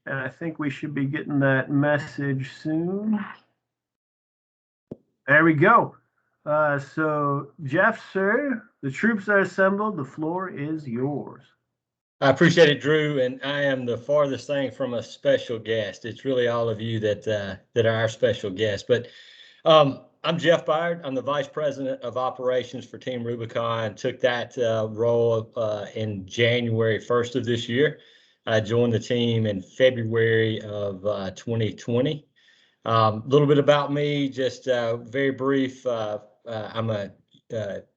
And I think we should be getting that message soon. There we go. So, Jeff, sir, the troops are assembled. The floor is yours. I appreciate it, Drew, and I am the farthest thing from a special guest. It's really all of you that are our special guests. But I'm Jeff Byard. I'm the Vice President of Operations for Team Rubicon. Took that role in January 1st of this year. I joined the team in February of 2020. A little bit about me, just very brief. I'm a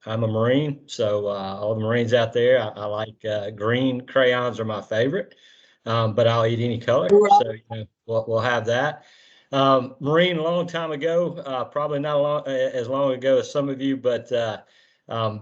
Marine, so all the Marines out there, I like green crayons are my favorite, but I'll eat any color. So we'll have that. Marine a long time ago, probably not as long ago as some of you, but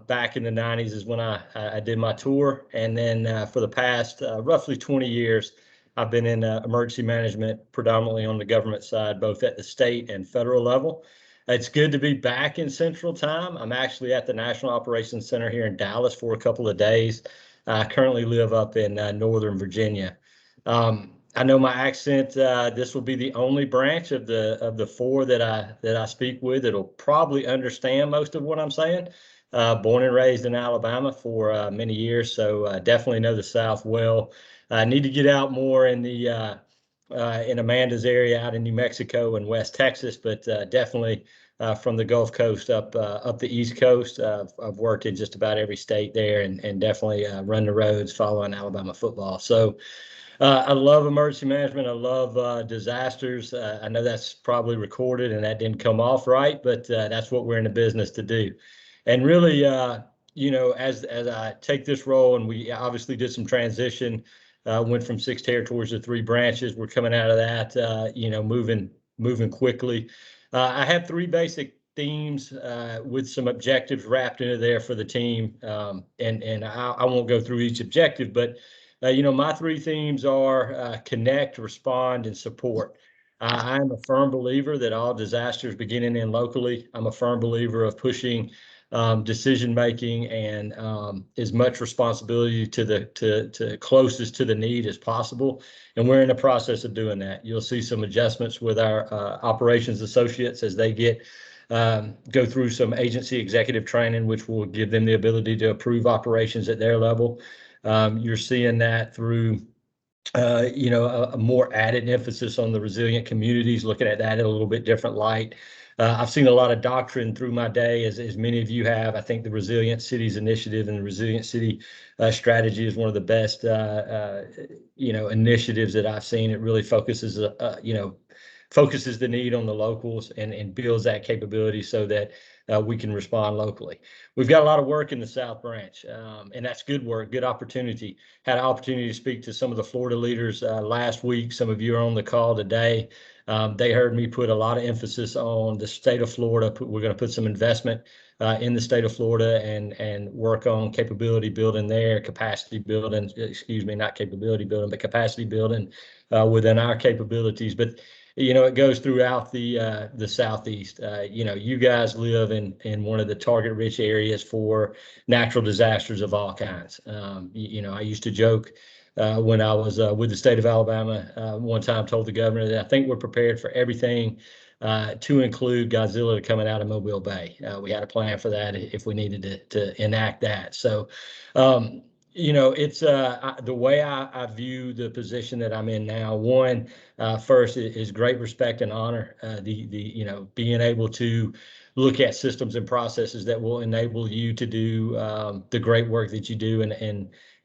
back in the 90s is when I did my tour. And then for the past roughly 20 years, I've been in emergency management, predominantly on the government side, both at the state and federal level. It's good to be back in Central Time. I'm actually at the National Operations Center here in Dallas for a couple of days. I currently live up in Northern Virginia. I know my accent. This will be the only branch of the four that I speak with that'll probably understand most of what I'm saying. Born and raised in Alabama for many years, so definitely know the South well. I need to get out more in the in Amanda's area out in New Mexico and West Texas, but definitely from the Gulf Coast up the East Coast. I've worked in just about every state there, and definitely run the roads following Alabama football. So I love emergency management. I love disasters. I know that's probably recorded and that didn't come off right, but that's what we're in the business to do. And really, as I take this role, and we obviously did some transition, went from 6 territories to 3 branches. We're coming out of that, moving quickly. I have 3 basic themes with some objectives wrapped into there for the team. And I won't go through each objective, but my 3 themes are connect, respond, and support. I am a firm believer that all disasters begin and end locally. I'm a firm believer of pushing decision making and as much responsibility to closest to the need as possible. And we're in the process of doing that. You'll see some adjustments with our operations associates as they go through some agency executive training, which will give them the ability to approve operations at their level. You're seeing that through a more added emphasis on the resilient communities, looking at that in a little bit different light. I've seen a lot of doctrine through my day, as many of you have. I think the Resilient Cities Initiative and the Resilient City Strategy is one of the best, initiatives that I've seen. It really focuses the need on the locals and builds that capability so that we can respond locally. We've got a lot of work in the South Branch, and that's good work, good opportunity. Had an opportunity to speak to some of the Florida leaders last week. Some of you are on the call today. They heard me put a lot of emphasis on the state of Florida. We're going to put some investment in the state of Florida and work on capability building there, capacity building, not capability building, but capacity building within our capabilities. But it goes throughout the Southeast. You guys live in one of the target-rich areas for natural disasters of all kinds. I used to joke when I was with the state of Alabama one time, told the governor that I think we're prepared for everything to include Godzilla coming out of Mobile Bay. We had a plan for that if we needed to enact that. So it's the way I view the position that I'm in now. One, first is great respect and honor. Being able to look at systems and processes that will enable you to do the great work that you do in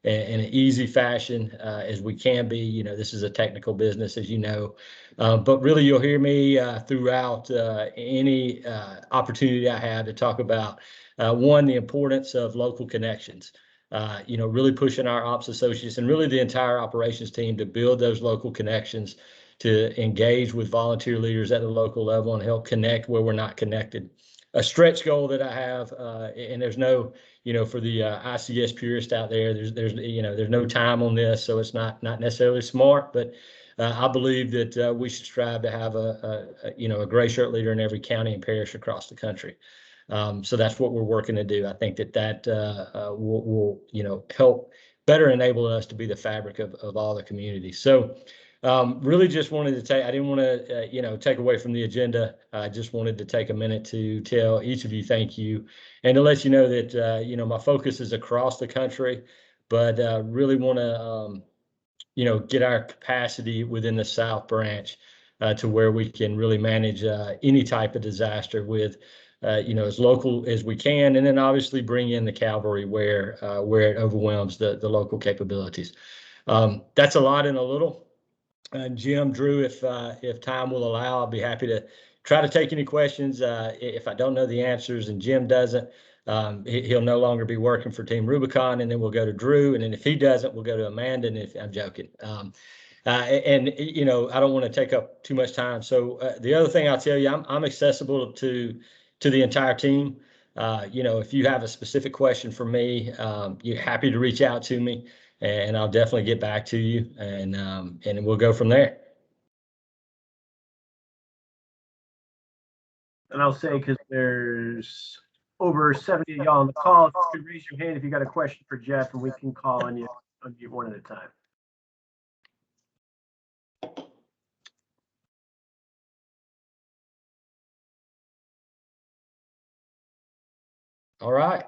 an easy fashion as we can be. This is a technical business, as you know, but really you'll hear me throughout any opportunity I have to talk about one, the importance of local connections. Really pushing our ops associates and really the entire operations team to build those local connections, to engage with volunteer leaders at the local level and help connect where we're not connected. A stretch goal that I have, and there's no, for the ICS purist out there, there's no time on this, so it's not necessarily smart, but I believe that we should strive to have a gray shirt leader in every county and parish across the country. So that's what we're working to do. I think that will help better enable us to be the fabric of all the communities. So really just wanted to take, I didn't want to, take away from the agenda. I just wanted to take a minute to tell each of you thank you and to let you know that, my focus is across the country, but really want to, get our capacity within the South Branch to where we can really manage any type of disaster with, as local as we can, and then obviously bring in the cavalry where it overwhelms the local capabilities. That's a lot in a little. Jim, Drew, if time will allow, I'll be happy to try to take any questions. If I don't know the answers and Jim doesn't, he'll no longer be working for Team Rubicon, and then we'll go to Drew, and then if he doesn't, we'll go to Amanda. And if I'm joking, and I don't want to take up too much time. So the other thing I'll tell you, I'm accessible to the entire team. If you have a specific question for me, you're happy to reach out to me, and I'll definitely get back to you, and we'll go from there. And I'll say, because there's over 70 of y'all on the call, if you could raise your hand if you got a question for Jeff, and we can call on you one at a time. All right.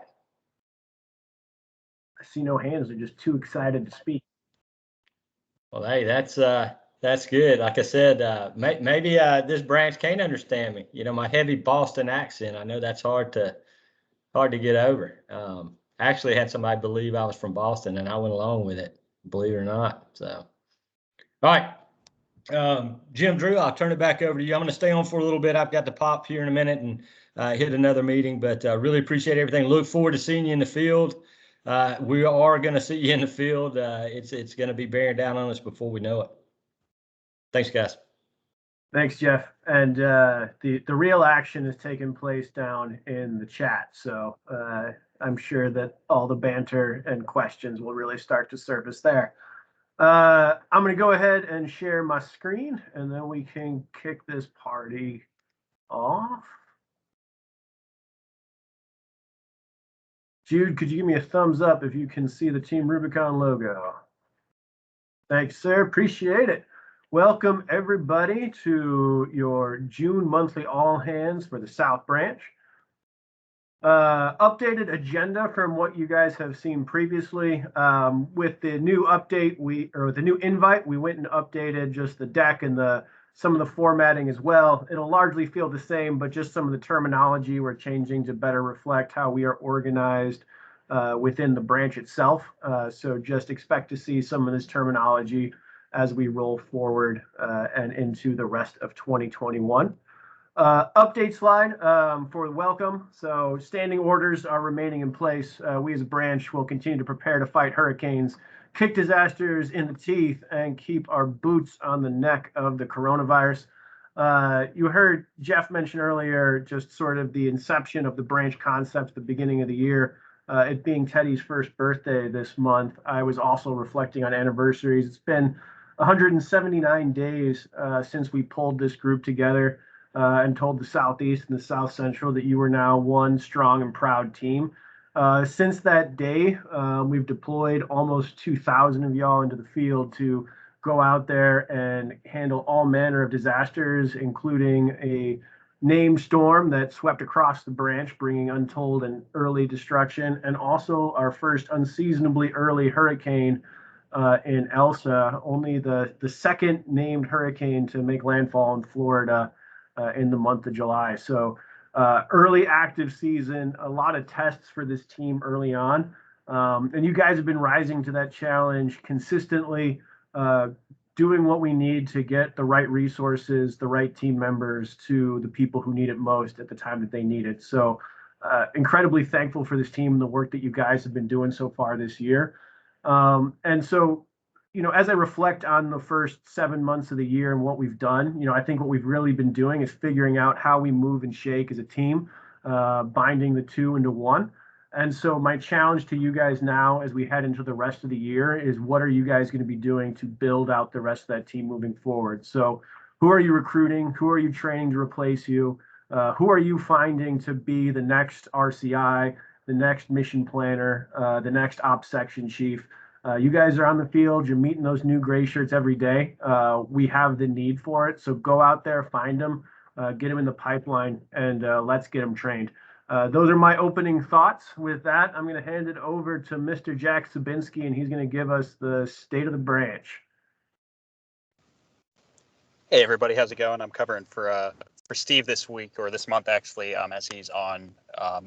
I see no hands. They're just too excited to speak. Well, hey, that's good. Like I said, maybe this branch can't understand me. My heavy Boston accent. I know that's hard to get over. I actually had somebody believe I was from Boston, and I went along with it, believe it or not. So, all right. Jim, Drew, I'll turn it back over to you. I'm going to stay on for a little bit. I've got to pop here in a minute and hit another meeting, but really appreciate everything. Look forward to seeing you in the field. We are going to see you in the field. It's going to be bearing down on us before we know it. Thanks, guys. Thanks, Jeff. And the real action is taking place down in the chat. So I'm sure that all the banter and questions will really start to surface there. I'm going to go ahead and share my screen, and then we can kick this party off. Jude, could you give me a thumbs up if you can see the Team Rubicon logo? Thanks, sir. Appreciate it. Welcome, everybody, to your June monthly all hands for the South Branch. Updated agenda from what you guys have seen previously. With the new update, the new invite, we went and updated just the deck and some of the formatting as well. It'll largely feel the same, but just some of the terminology we're changing to better reflect how we are organized within the branch itself. So just expect to see some of this terminology as we roll forward and into the rest of 2021. Update slide for the welcome. So standing orders are remaining in place. We as a branch will continue to prepare to fight hurricanes, kick disasters in the teeth, and keep our boots on the neck of the coronavirus. You heard Jeff mention earlier just sort of the inception of the branch concept at the beginning of the year. It being Teddy's first birthday this month, I was also reflecting on anniversaries. It's been 179 days since we pulled this group together and told the Southeast and the South Central that you were now one strong and proud team. Since that day, we've deployed almost 2,000 of y'all into the field to go out there and handle all manner of disasters, including a named storm that swept across the branch, bringing untold and early destruction, and also our first unseasonably early hurricane in Elsa, only the second named hurricane to make landfall in Florida in the month of July. So early active season, a lot of tests for this team early on. And you guys have been rising to that challenge consistently, doing what we need to get the right resources, the right team members to the people who need it most at the time that they need it. So incredibly thankful for this team and the work that you guys have been doing so far this year. And so, as I reflect on the first 7 months of the year and what we've done, I think what we've really been doing is figuring out how we move and shake as a team, binding the two into one. And so my challenge to you guys now as we head into the rest of the year is, what are you guys going to be doing to build out the rest of that team moving forward? So who are you recruiting? Who are you training to replace you? Who are you finding to be the next RCI, the next mission planner, the next ops section chief? You guys are on the field. You're meeting those new gray shirts every day. We have the need for it. So go out there, find them, get them in the pipeline, and let's get them trained. Those are my opening thoughts. With that, I'm going to hand it over to Mr. Jack Sabinski, and he's going to give us the state of the branch. Hey everybody, how's it going? I'm covering for Steve this week, or this month actually, as he's on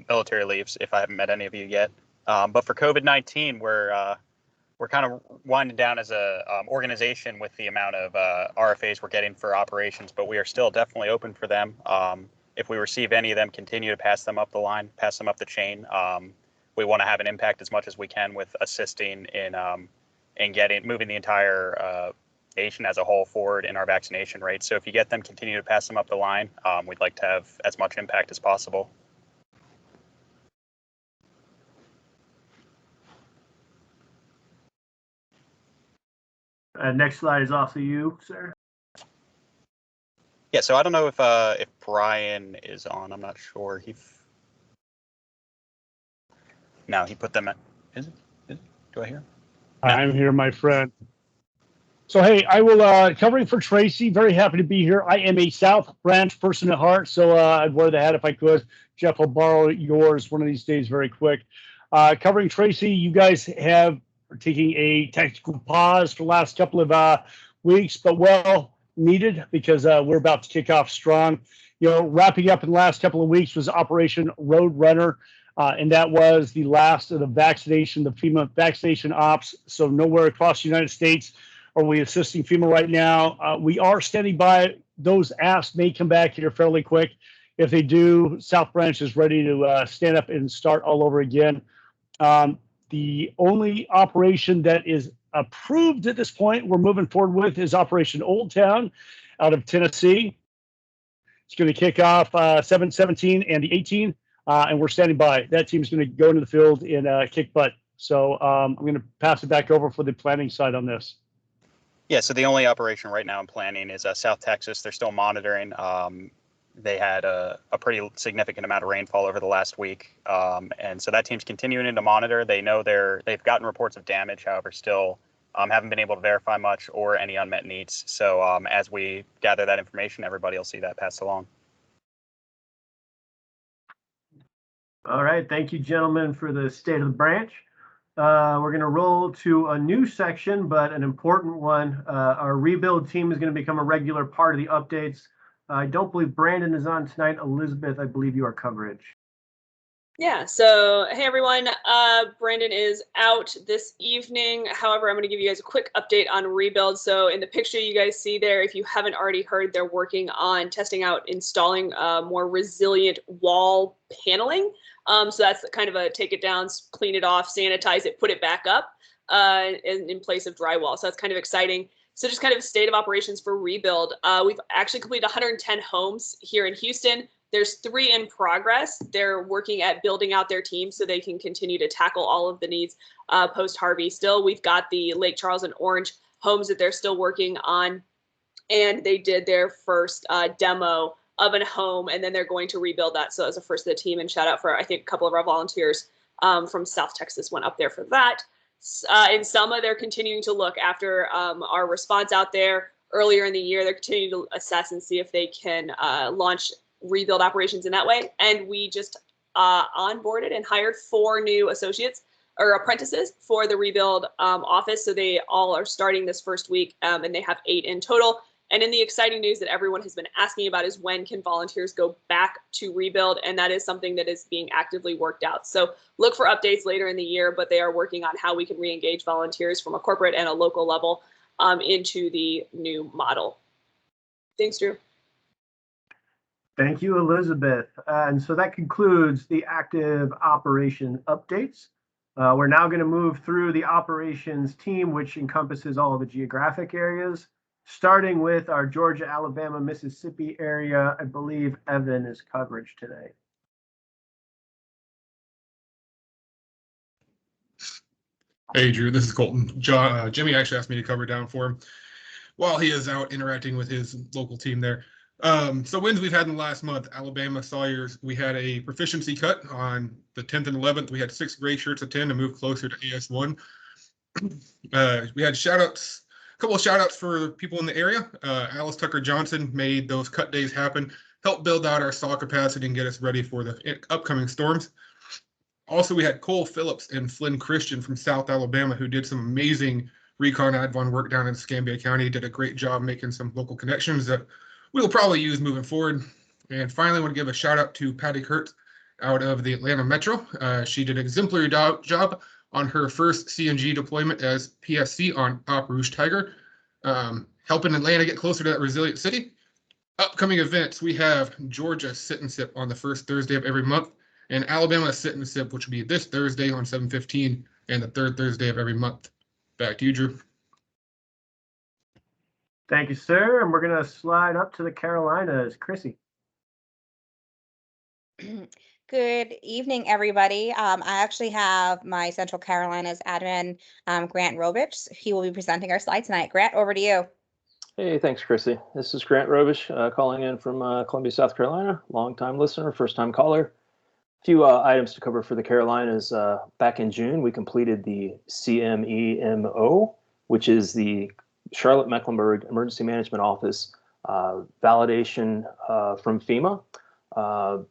military leaves. If I haven't met any of you yet, but for COVID-19, we're kind of winding down as a organization with the amount of RFAs we're getting for operations, but we are still definitely open for them. If we receive any of them, continue to pass them up the line, pass them up the chain. We want to have an impact as much as we can with assisting in moving the entire nation as a whole forward in our vaccination rate. So if you get them, continue to pass them up the line. We'd like to have as much impact as possible. Next slide is also you, sir. Yeah, so I don't know if Brian is on. I'm not sure. No, he put them at. Is it? Do I hear? No. I'm here, my friend. So, hey, I will, covering for Tracy, very happy to be here. I am a South Branch person at heart, so I'd wear the hat if I could. Jeff, I'll borrow yours one of these days very quick. Covering Tracy, you guys are taking a tactical pause for the last couple of weeks, but well needed because we're about to kick off strong. You know, wrapping up in the last couple of weeks was Operation Roadrunner, and that was the last of the FEMA vaccination ops. So nowhere across the United States are we assisting FEMA right now. We are standing by. Those asks may come back here fairly quick. If they do, South Branch is ready to stand up and start all over again. The only operation that is approved at this point we're moving forward with is Operation Old Town out of Tennessee. It's going to kick off 7/17 and the 18, and we're standing by. That team is going to go into the field and kick butt. So I'm going to pass it back over for the planning side on this. Yeah, so the only operation right now in planning is South Texas. They're still monitoring. They had a pretty significant amount of rainfall over the last week, and so that team's continuing to monitor. They know they've gotten reports of damage, however, still haven't been able to verify much or any unmet needs. So as we gather that information, everybody will see that passed along. All right, thank you, gentlemen, for the state of the branch. We're going to roll to a new section, but an important one. Our rebuild team is going to become a regular part of the updates. I don't believe Brandon is on tonight. Elizabeth, I believe you are coverage. Yeah, so hey everyone, Brandon is out this evening. However, I'm going to give you guys a quick update on rebuild. So in the picture you guys see there, if you haven't already heard, they're working on testing out installing more resilient wall paneling. So that's kind of a take it down, clean it off, sanitize it, put it back up in place of drywall. So that's kind of exciting. So just kind of state of operations for rebuild. We've actually completed 110 homes here in Houston. There's 3 in progress. They're working at building out their team so they can continue to tackle all of the needs post Harvey. Still, we've got the Lake Charles and Orange homes that they're still working on. And they did their first demo of a home, and then they're going to rebuild that. So as a first of the team, and shout out for, I think, a couple of our volunteers from South Texas went up there for that. In Selma, they're continuing to look after our response out there. Earlier in the year, they're continuing to assess and see if they can launch rebuild operations in that way. And we just onboarded and hired 4 new associates or apprentices for the rebuild office. So they all are starting this first week, and they have 8 in total. And in the exciting news that everyone has been asking about is when can volunteers go back to rebuild? And that is something that is being actively worked out. So look for updates later in the year, but they are working on how we can re-engage volunteers from a corporate and a local level into the new model. Thanks, Drew. Thank you, Elizabeth. And so that concludes the active operation updates. We're now going to move through the operations team, which encompasses all of the geographic areas, starting with our Georgia, Alabama, Mississippi area. I believe Evan is coverage today. Hey, Drew, this is Colton. Jimmy actually asked me to cover down for him while he is out interacting with his local team there. So wins we've had in the last month: Alabama, Sawyers, we had a proficiency cut on the 10th and 11th. We had 6 gray shirts attend to move closer to AS1. We had shout outs, a couple of shout outs for people in the area. Alice Tucker Johnson made those cut days happen, helped build out our saw capacity and get us ready for the upcoming storms. Also, we had Cole Phillips and Flynn Christian from South Alabama who did some amazing recon advon work down in Escambia County, did a great job making some local connections that we'll probably use moving forward. And finally, I want to give a shout out to Patty Kurtz out of the Atlanta Metro. She did an exemplary job on her first CNG deployment as PSC on Op Rouge Tiger, helping Atlanta get closer to that resilient city. Upcoming events, we have Georgia Sit and Sip on the first Thursday of every month, and Alabama Sit and Sip, which will be this Thursday on 7/15 and the third Thursday of every month. Back to you, Drew. Thank you, sir. And we're going to slide up to the Carolinas. Chrissy. Good evening, everybody. I actually have my Central Carolinas admin, Grant Robich. He will be presenting our slide tonight. Grant, over to you. Hey, thanks, Chrissy. This is Grant Robich calling in from Columbia, South Carolina. Longtime listener, first-time caller. A few items to cover for the Carolinas. Back in June, we completed the CMEMO, which is the Charlotte-Mecklenburg Emergency Management Office validation from FEMA.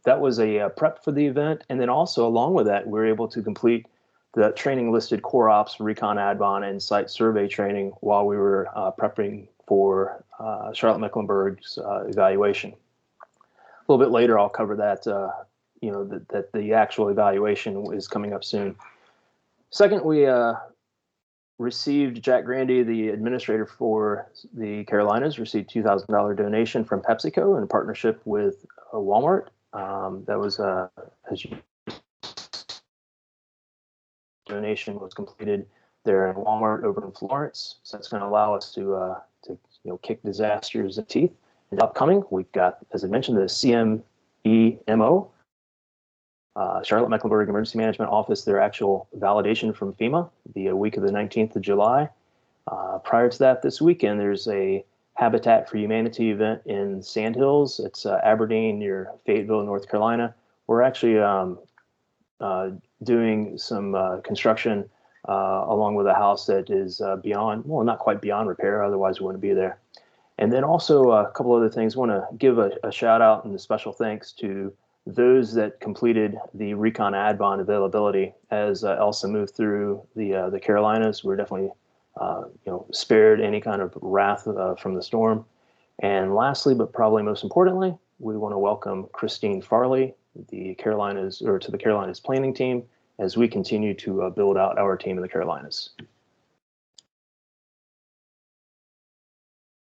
That was a prep for the event. And then also along with that, we were able to complete the training listed core ops, recon advon, and site survey training while we were prepping for Charlotte-Mecklenburg's evaluation. A little bit later, I'll cover that, that the actual evaluation is coming up soon. Second, we received Jack Grandy, the administrator for the Carolinas, received $2,000 donation from PepsiCo in partnership with Walmart. That was as you donation was completed there in Walmart over in Florence. So that's going to allow us to kick disasters in teeth. And upcoming, we've got, as I mentioned, the CMEMO, Charlotte-Mecklenburg Emergency Management Office, their actual validation from FEMA, the week of the 19th of July. Prior to that, this weekend, there's a Habitat for Humanity event in Sandhills. It's Aberdeen near Fayetteville, North Carolina. We're actually doing some construction along with a house that is beyond, well, not quite beyond repair, otherwise we wouldn't be there. And then also a couple other things. I want to give a shout out and a special thanks to those that completed the recon advon availability as Elsa moved through the Carolinas. We're definitely spared any kind of wrath from the storm. And lastly, but probably most importantly, we want to welcome Christine Farley, to the Carolinas planning team as we continue to build out our team in the Carolinas.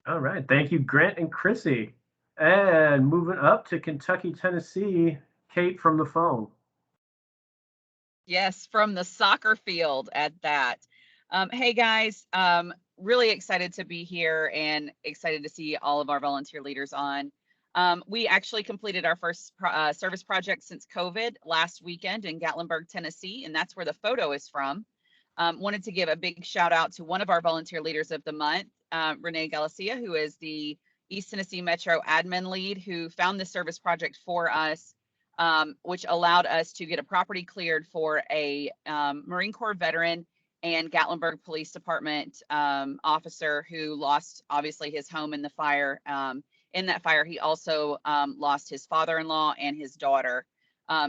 All right. Thank you, Grant and Chrissy. And moving up to Kentucky, Tennessee, Kate from the phone. Yes, from the soccer field at that. Hey guys, really excited to be here and excited to see all of our volunteer leaders on. We actually completed our first service project since COVID last weekend in Gatlinburg, Tennessee, and that's where the photo is from. Wanted to give a big shout out to one of our volunteer leaders of the month, Renee Galicia, who is the East Tennessee Metro admin lead, who found this service project for us, which allowed us to get a property cleared for a Marine Corps veteran and Gatlinburg Police Department officer who lost, obviously, his home in the fire. In that fire, he also lost his father-in-law and his daughter.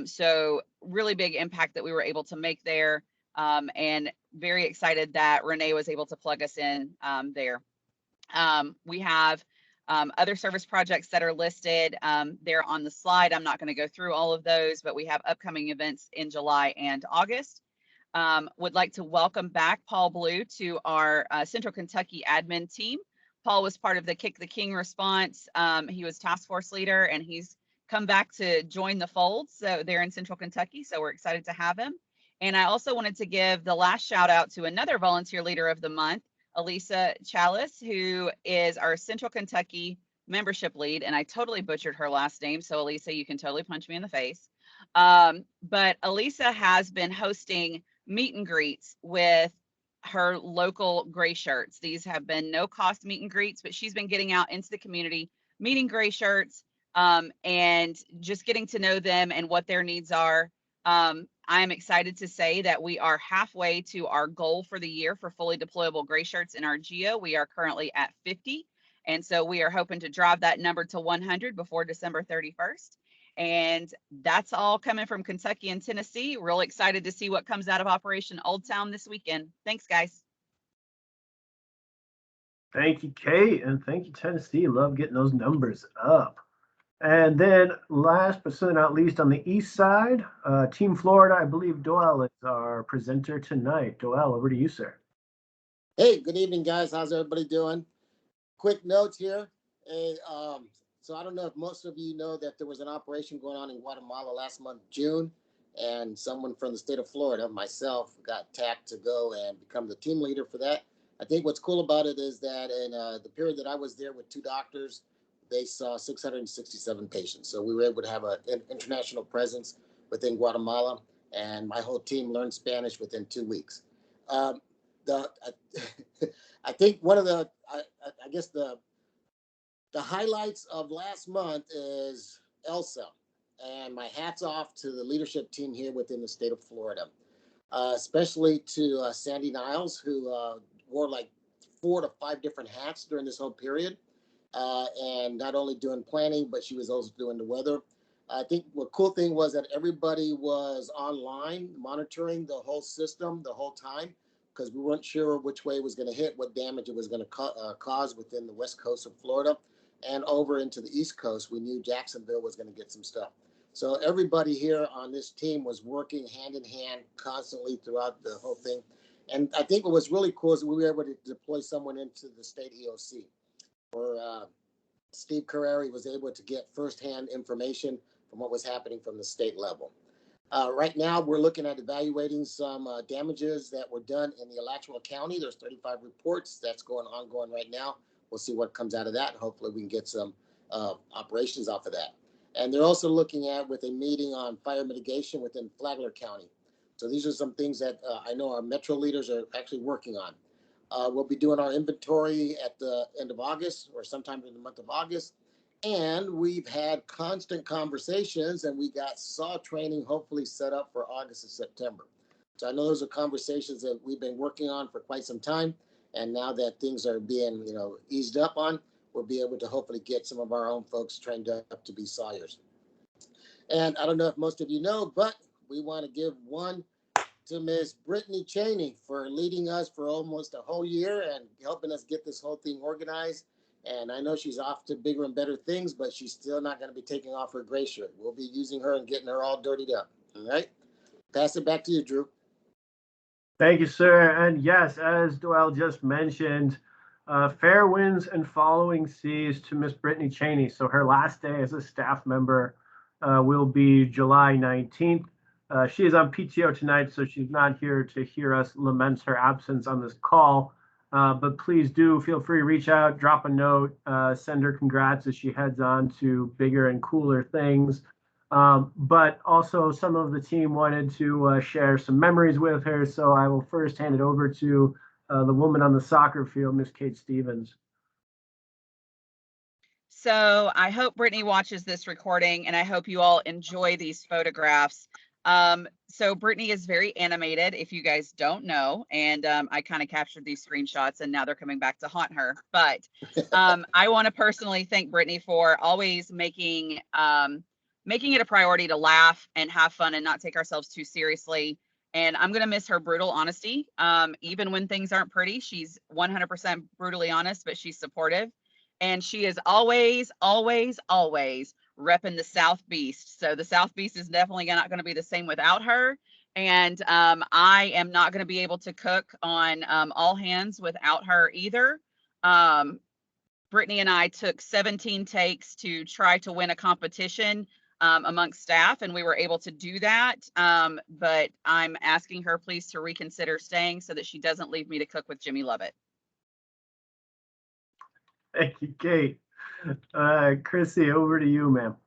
So really big impact that we were able to make there, and very excited that Renee was able to plug us in there. We have other service projects that are listed there on the slide. I'm not going to go through all of those, but we have upcoming events in July and August. Would like to welcome back Paul Blue to our Central Kentucky admin team. Paul was part of the Kick the King response. He was task force leader, and he's come back to join the fold. So they're in Central Kentucky. So we're excited to have him. And I also wanted to give the last shout out to another volunteer leader of the month, Elisa Chalice, who is our Central Kentucky membership lead. And I totally butchered her last name. So Elisa, you can totally punch me in the face. But Elisa has been hosting meet and greets with her local Gray Shirts. These have been no cost meet and greets, but she's been getting out into the community, meeting Gray Shirts, and just getting to know them and what their needs are. I'm excited to say that we are halfway to our goal for the year for fully deployable gray shirts in our GEO. We are currently at 50. And so we are hoping to drive that number to 100 before December 31st. And that's all coming from Kentucky and Tennessee. Real excited to see what comes out of Operation Old Town this weekend. Thanks, guys. Thank you, Kate, and thank you, Tennessee. Love getting those numbers up. And then last but certainly not least, on the east side, Team Florida, I believe Doyle is our presenter tonight. Doyle, over to you, sir. Hey, good evening, guys. How's everybody doing? Quick notes here. Hey, so I don't know if most of you know that there was an operation going on in Guatemala last month, June, and someone from the state of Florida, myself, got tapped to go and become the team leader for that. I think what's cool about it is that in the period that I was there with 2 doctors, they saw 667 patients. So we were able to have an international presence within Guatemala, and my whole team learned Spanish within 2 weeks. I think one of the, I guess the highlights of last month is ELSA, and my hat's off to the leadership team here within the state of Florida, especially to Sandy Niles, who wore like 4 to 5 different hats during this whole period, and not only doing planning, but she was also doing the weather. I think the cool thing was that everybody was online monitoring the whole system the whole time, because we weren't sure which way it was going to hit, what damage it was going to cause within the west coast of Florida and over into the east coast. We knew Jacksonville was going to get some stuff. So everybody here on this team was working hand in hand constantly throughout the whole thing. And I think what was really cool is we were able to deploy someone into the state EOC, where Steve Carreri was able to get firsthand information from what was happening from the state level. Right now, we're looking at evaluating some damages that were done in the Alachua County. There's 35 reports that's ongoing right now. We'll see what comes out of that. Hopefully, we can get some operations off of that. And they're also looking at with a meeting on fire mitigation within Flagler County. So these are some things that I know our Metro leaders are actually working on. We'll be doing our inventory at the end of August or sometime in the month of August. And we've had constant conversations, and we got SAW training hopefully set up for August and September. So I know those are conversations that we've been working on for quite some time. And now that things are being, eased up on, we'll be able to hopefully get some of our own folks trained up to be sawyers. And I don't know if most of you know, but we want to give one to Miss Brittany Cheney for leading us for almost a whole year and helping us get this whole thing organized. And I know she's off to bigger and better things, but she's still not going to be taking off her gray shirt. We'll be using her and getting her all dirtied up. All right. Pass it back to you, Drew. Thank you, sir. And yes, as Doyle just mentioned, fair winds and following seas to Miss Brittany Cheney. So her last day as a staff member will be July 19th. She is on PTO tonight, so she's not here to hear us lament her absence on this call. But please do feel free to reach out, drop a note, send her congrats as she heads on to bigger and cooler things. But also some of the team wanted to share some memories with her. So I will first hand it over to the woman on the soccer field, Miss Kate Stevens. So I hope Brittany watches this recording, and I hope you all enjoy these photographs. So Brittany is very animated, if you guys don't know, and I kind of captured these screenshots, and now they're coming back to haunt her. But I want to personally thank Brittany for always making it a priority to laugh and have fun and not take ourselves too seriously. And I'm going to miss her brutal honesty. Even when things aren't pretty, she's 100% brutally honest, but she's supportive. And she is always, always, always repping the South Beast. So the South Beast is definitely not going to be the same without her. And I am not going to be able to cook on all hands without her either. Brittany and I took 17 takes to try to win a competition amongst staff, and we were able to do that. But I'm asking her please to reconsider staying so that she doesn't leave me to cook with Jimmy Lovett. Thank you, Kate. Chrissy, over to you, ma'am.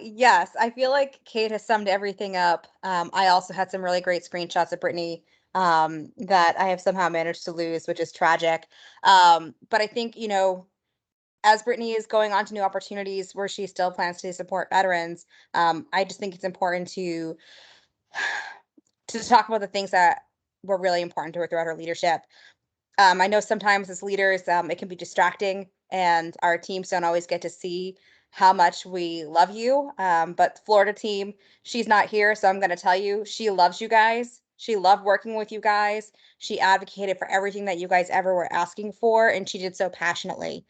Yes, I feel like Kate has summed everything up. I also had some really great screenshots of Brittany that I have somehow managed to lose, which is tragic. But I think, as Brittany is going on to new opportunities where she still plans to support veterans, I just think it's important to talk about the things that were really important to her throughout her leadership. I know sometimes as leaders, it can be distracting, and our teams don't always get to see how much we love you. But the Florida team, she's not here, so I'm going to tell you, she loves you guys. She loved working with you guys. She advocated for everything that you guys ever were asking for, and she did so passionately.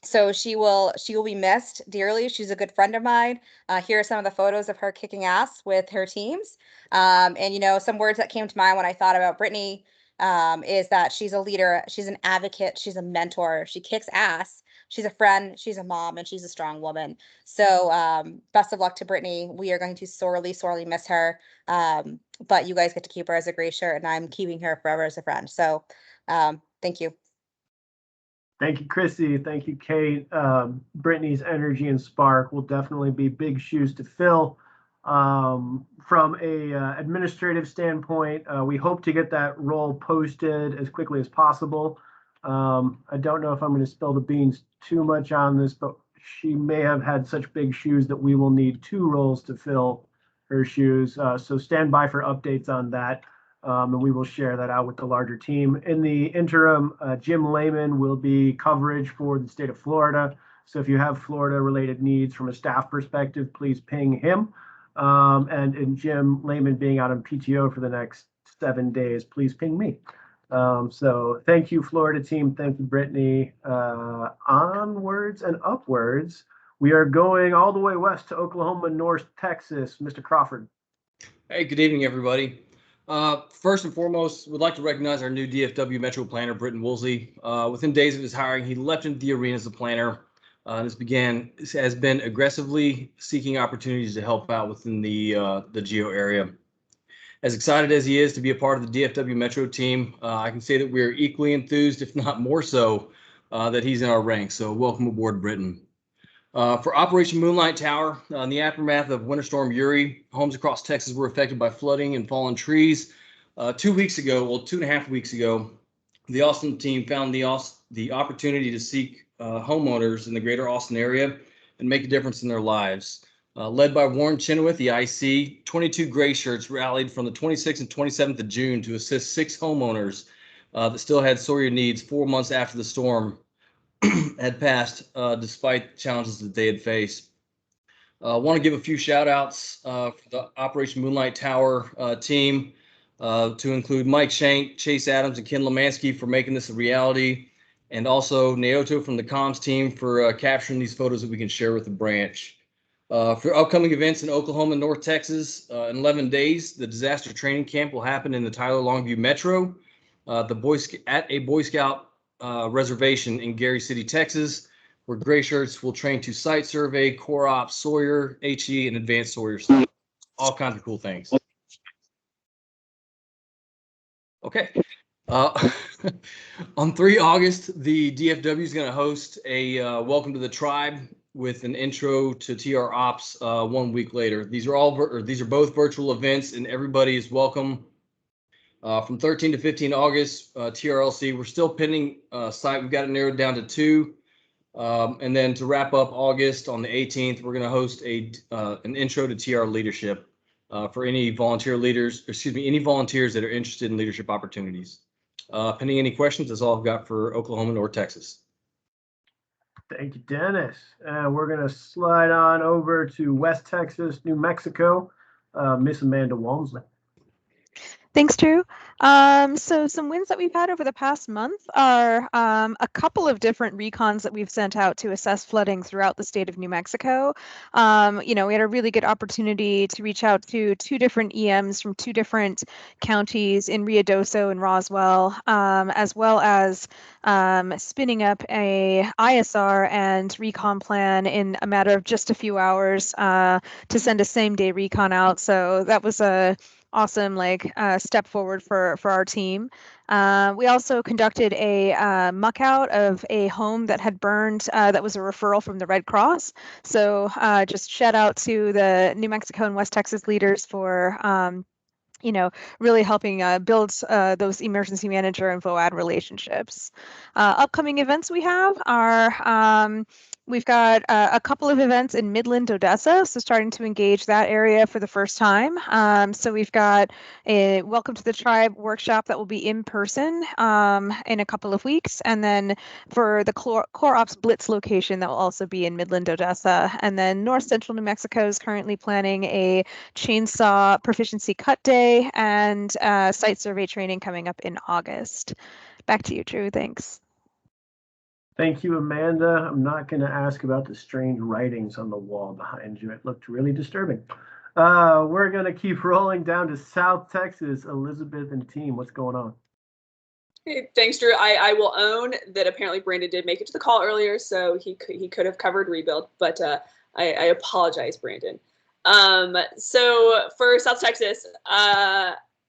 So she will be missed dearly. She's a good friend of mine. Here are some of the photos of her kicking ass with her teams. And some words that came to mind when I thought about Brittany is that she's a leader, she's an advocate, she's a mentor, she kicks ass, she's a friend, she's a mom, and she's a strong woman. So best of luck to Brittany. We are going to sorely, sorely miss her. But you guys get to keep her as a gray shirt, and I'm keeping her forever as a friend. So thank you. Thank you, Chrissy. Thank you, Kate. Brittany's energy and spark will definitely be big shoes to fill. From a administrative standpoint, we hope to get that role posted as quickly as possible. I don't know if I'm going to spill the beans too much on this, but she may have had such big shoes that we will need 2 roles to fill her shoes. So stand by for updates on that. And we will share that out with the larger team. In the interim, Jim Lehman will be coverage for the state of Florida. So if you have Florida-related needs from a staff perspective, please ping him. And Jim Lehman being out on PTO for the next 7 days, please ping me. So thank you, Florida team. Thank you, Brittany. Onwards and upwards. We are going all the way west to Oklahoma, North Texas. Mr. Crawford. Hey, good evening, everybody. First and foremost, we'd like to recognize our new DFW Metro planner, Britton Woolsey. Within days of his hiring, he leapt into the arena as a planner. Has been aggressively seeking opportunities to help out within the Geo area. As excited as he is to be a part of the DFW Metro team, I can say that we are equally enthused, if not more so, that he's in our ranks. So welcome aboard, Britton. For Operation Moonlight Tower, in the aftermath of Winter Storm Uri, homes across Texas were affected by flooding and fallen trees. 2 weeks ago, 2.5 weeks ago, the Austin team found the opportunity to seek homeowners in the greater Austin area and make a difference in their lives. Led by Warren Chenoweth, the IC, 22 gray shirts rallied from the 26th and 27th of June to assist 6 homeowners that still had Sawyer needs 4 months after the storm had passed, despite challenges that they had faced. I want to give a few shout outs for the Operation Moonlight Tower team, to include Mike Shank, Chase Adams, and Ken Lemansky for making this a reality, and also Naoto from the comms team for capturing these photos that we can share with the branch. For upcoming events in Oklahoma and North Texas, in 11 days, the disaster training camp will happen in the Tyler Longview Metro, at a Boy Scout reservation in Gary City, Texas, where gray shirts will train to site survey, core ops, Sawyer, HE, and advanced Sawyer stuff. All kinds of cool things. Okay. On 3 August, the DFW is going to host a Welcome to the Tribe with an intro to TR Ops 1 week later. These are both virtual events, and everybody is welcome. From 13 to 15 August, TRLC, we're still pending site. We've got it narrowed down to 2. And then to wrap up August, on the 18th, we're going to host an intro to TR leadership for any volunteers that are interested in leadership opportunities. Pending any questions, that's all I've got for Oklahoma, North Texas. Thank you, Dennis. We're going to slide on over to West Texas, New Mexico. Miss Amanda Walmsley. Thanks, Drew. So some wins that we've had over the past month are a couple of different recons that we've sent out to assess flooding throughout the state of New Mexico. We had a really good opportunity to reach out to 2 different EMs from 2 different counties in Ruidoso and Roswell, as well as spinning up a ISR and recon plan in a matter of just a few hours to send a same-day recon out. So that was a awesome step forward for our team. We also conducted a muck out of a home that had burned, that was a referral from the Red Cross. So just shout out to the New Mexico and West Texas leaders for really helping build those emergency manager and VOAD relationships. Upcoming events we have are we've got a couple of events in Midland, Odessa, so starting to engage that area for the first time. So we've got a Welcome to the Tribe workshop that will be in person in a couple of weeks, and then for the Core Ops Blitz location that will also be in Midland, Odessa, and then North Central New Mexico is currently planning a chainsaw proficiency cut day and site survey training coming up in August. Back to you, Drew. Thanks. Thank you, Amanda. I'm not going to ask about the strange writings on the wall behind you. It looked really disturbing. We're going to keep rolling down to South Texas. Elizabeth and team, what's going on? Hey, thanks, Drew. I will own that apparently Brandon did make it to the call earlier, so he could have covered rebuild, but I apologize, Brandon. So for South Texas,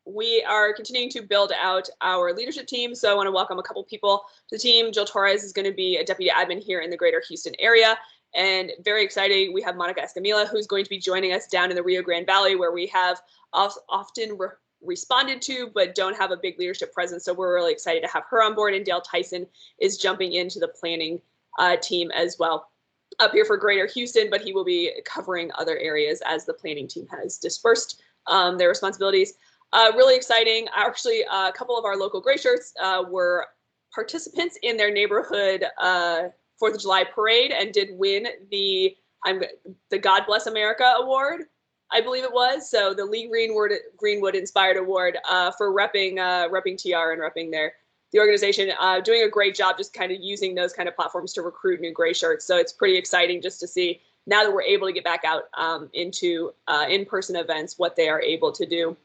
we are continuing to build out our leadership team. So I want to welcome a couple people to the team. Jill Torres is going to be a deputy admin here in the greater Houston area. And very exciting, we have Monica Escamilla, who's going to be joining us down in the Rio Grande Valley, where we have often responded to, but don't have a big leadership presence. So we're really excited to have her on board. And Dale Tyson is jumping into the planning team as well up here for greater Houston, but he will be covering other areas as the planning team has dispersed their responsibilities. Really exciting. Actually, a couple of our local Gray Shirts were participants in their neighborhood 4th of July parade and did win the God Bless America Award, I believe it was. So the Lee Greenwood Inspired Award for repping TR and repping the organization, doing a great job just kind of using those kind of platforms to recruit new Gray Shirts. So it's pretty exciting just to see now that we're able to get back out into in-person events, what they are able to do.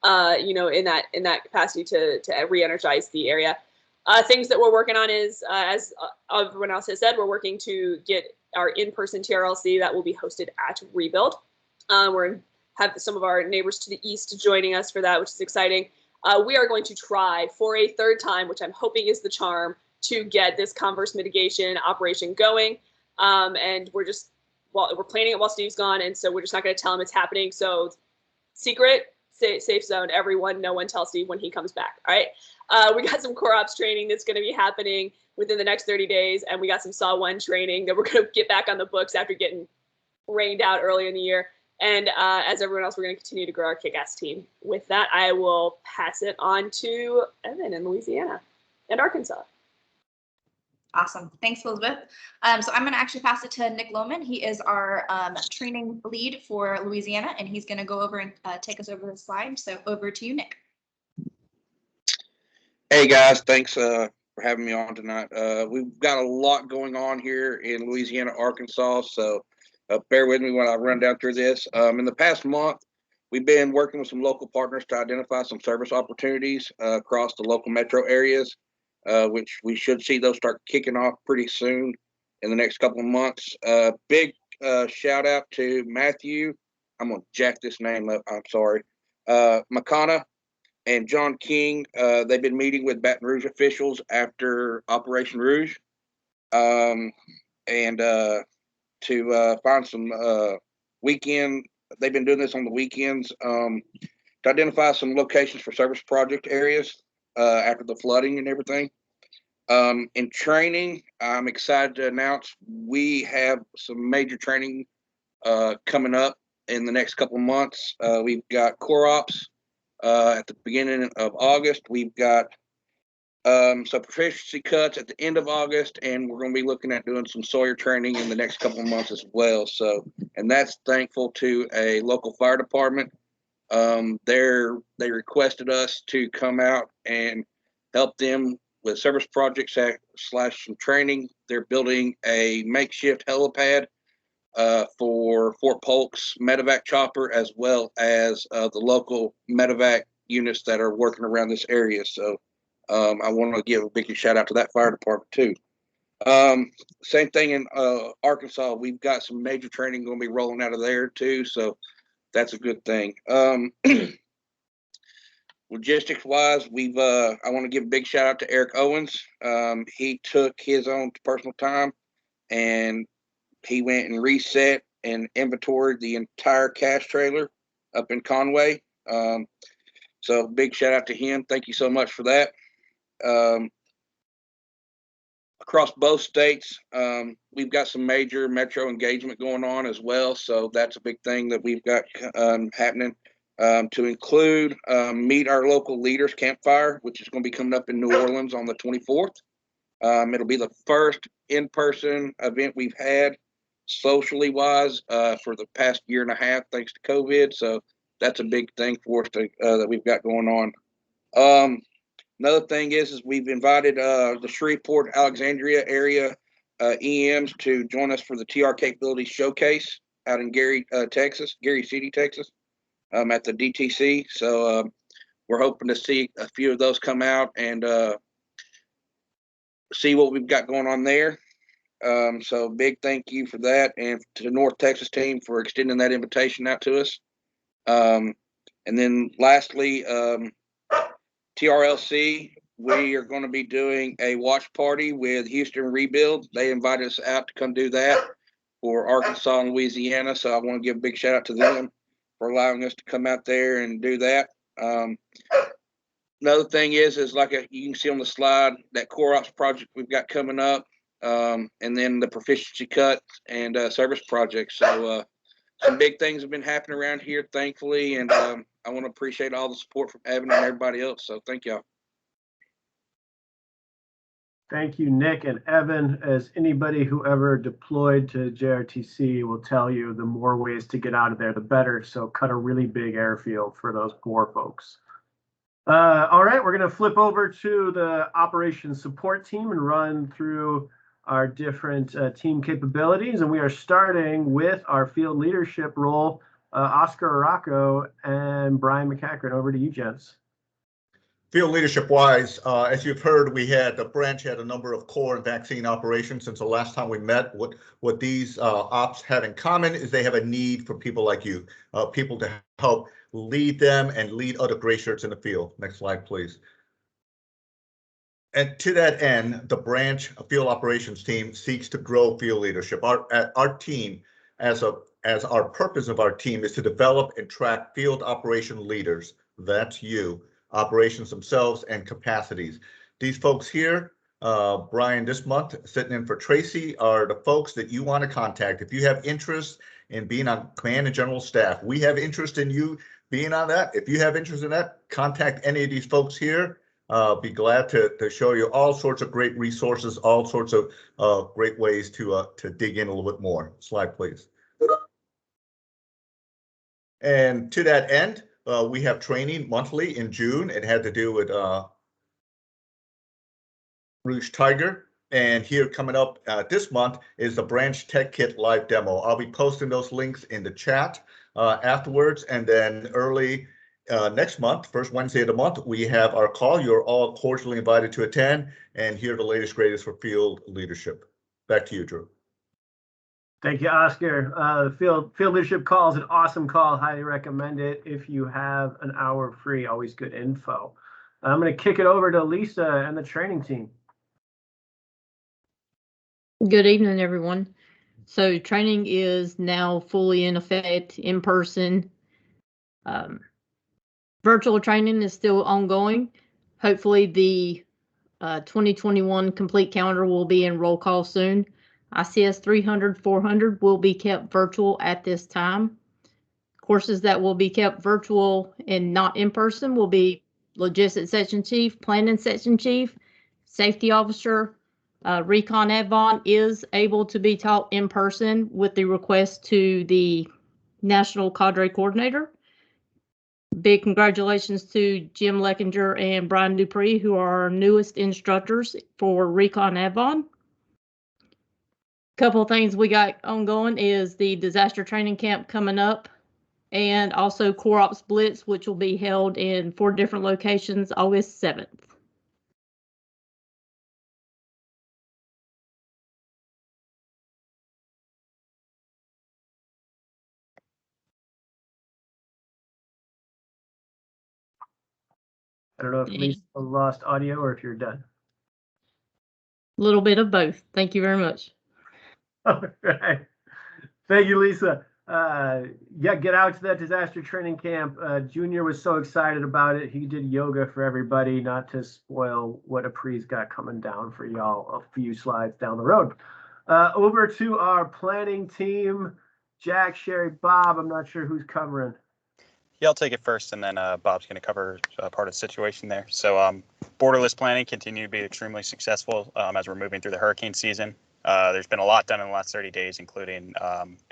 In that capacity to re-energize the area. Things that we're working on is, as everyone else has said, we're working to get our in-person TRLC that will be hosted at Rebuild. We're have some of our neighbors to the east joining us for that, which is exciting. We are going to try for a third time, which I'm hoping is the charm, to get this Converse mitigation operation going. And we're planning it while Steve's gone, and so we're just not going to tell him it's happening. So secret. Safe zone, everyone. No one tell Steve when he comes back. All right. We got some core ops training that's going to be happening within the next 30 days. And we got some SAW 1 training that we're going to get back on the books after getting rained out early in the year. And as everyone else, we're going to continue to grow our kick-ass team. With that, I will pass it on to Evan in Louisiana and Arkansas. Awesome. Thanks, Elizabeth. So I'm going to actually pass it to Nick Lohman. He is our training lead for Louisiana, and he's going to go over and take us over the slide. So over to you, Nick. Hey, guys. Thanks for having me on tonight. We've got a lot going on here in Louisiana, Arkansas, so bear with me when I run down through this. In the past month, we've been working with some local partners to identify some service opportunities across the local metro areas. Which we should see those start kicking off pretty soon in the next couple of months. Big shout out to Matthew. I'm going to jack this name up. I'm sorry. Makana and John King. They've been meeting with Baton Rouge officials after Operation Rouge and to find some weekend. They've been doing this on the weekends to identify some locations for service project areas after the flooding and everything. In training, I'm excited to announce we have some major training coming up in the next couple of months. We've got Core Ops at the beginning of August. We've got some proficiency cuts at the end of August, and we're going to be looking at doing some Sawyer training in the next couple of months as well. So, and that's thankful to a local fire department. They requested us to come out and help them with service projects / some training. They're building a makeshift helipad for Fort Polk's medevac chopper, as well as the local medevac units that are working around this area. So I want to give a big shout out to that fire department too. Same thing in Arkansas. We've got some major training going to be rolling out of there too. So that's a good thing. Logistics wise, I want to give a big shout out to Eric Owens. He took his own personal time and he went and reset and inventoried the entire cash trailer up in Conway. So big shout out to him. Thank you so much for that. Across both states, we've got some major metro engagement going on as well. So that's a big thing that we've got happening. To include Meet Our Local Leaders Campfire, which is going to be coming up in New Orleans on the 24th. It'll be the first in-person event we've had socially wise for the past year and a half, thanks to COVID. So that's a big thing for us that we've got going on. Another thing is we've invited the Shreveport, Alexandria area EMs to join us for the TR Capability Showcase out in Gary City, Texas, at the DTC. So we're hoping to see a few of those come out and see what we've got going on there. So big thank you for that, and to the North Texas team for extending that invitation out to us. And then lastly, TRLC, we are going to be doing a watch party with Houston Rebuild. They invited us out to come do that for Arkansas and Louisiana. So I want to give a big shout out to them for allowing us to come out there and do that. Another thing is like you can see on the slide, that Core Ops project we've got coming up, and then the proficiency cut and service projects. So some big things have been happening around here, thankfully, and I want to appreciate all the support from Evan and everybody else. So thank y'all. Thank you, Nick and Evan. As anybody who ever deployed to JRTC will tell you, the more ways to get out of there, the better. So cut a really big airfield for those poor folks. All right, we're going to flip over to the operations support team and run through our different team capabilities. And we are starting with our field leadership role, Oscar Arauco and Brian McCackern. Over to you, gents. Field leadership wise, as you've heard, the branch had a number of core and vaccine operations since the last time we met. What these ops have in common is they have a need for people like you, people to help lead them and lead other gray shirts in the field. Next slide, please. And to that end, the branch field operations team seeks to grow field leadership. Our team, as our purpose of our team, is to develop and track field operation leaders. That's you. Operations themselves and capacities. These folks here, Brian this month sitting in for Tracy, are the folks that you want to contact. If you have interest in being on command and general staff, we have interest in you being on that. If you have interest in that, contact any of these folks here. Be glad to show you all sorts of great resources, all sorts of great ways to dig in a little bit more. Slide, please. And to that end, we have training monthly in June. It had to do with Rouge Tiger. And here coming up this month is the Branch Tech Kit live demo. I'll be posting those links in the chat afterwards. And then early next month, first Wednesday of the month, we have our call. You're all cordially invited to attend and hear the latest, greatest for field leadership. Back to you, Drew. Thank you, Oscar. The field leadership call is an awesome call. Highly recommend it if you have an hour free. Always good info. I'm going to kick it over to Lisa and the training team. Good evening, everyone. So training is now fully in effect, in person. Virtual training is still ongoing. Hopefully the 2021 complete calendar will be in roll call soon. ICS 300, 400 will be kept virtual at this time. Courses that will be kept virtual and not in person will be Logistics Section Chief, Planning Section Chief, Safety Officer. Recon Advon is able to be taught in person with the request to the National Cadre Coordinator. Big congratulations to Jim Leckinger and Brian Dupree, who are our newest instructors for Recon Advon. Couple of things we got ongoing is the disaster training camp coming up, and also Core Ops Blitz, which will be held in 4 different locations August 7th. I don't know if Lisa lost audio or if you're done. A little bit of both. Thank you very much. All right. Thank you, Lisa. Yeah, get out to that disaster training camp. Junior was so excited about it. He did yoga for everybody, not to spoil what Apri's got coming down for y'all a few slides down the road. Over to our planning team, Jack, Sherry, Bob. I'm not sure who's covering. Yeah, I'll take it first, and then Bob's going to cover part of the situation there. So borderless planning continued to be extremely successful as we're moving through the hurricane season. There's been a lot done in the last 30 days, including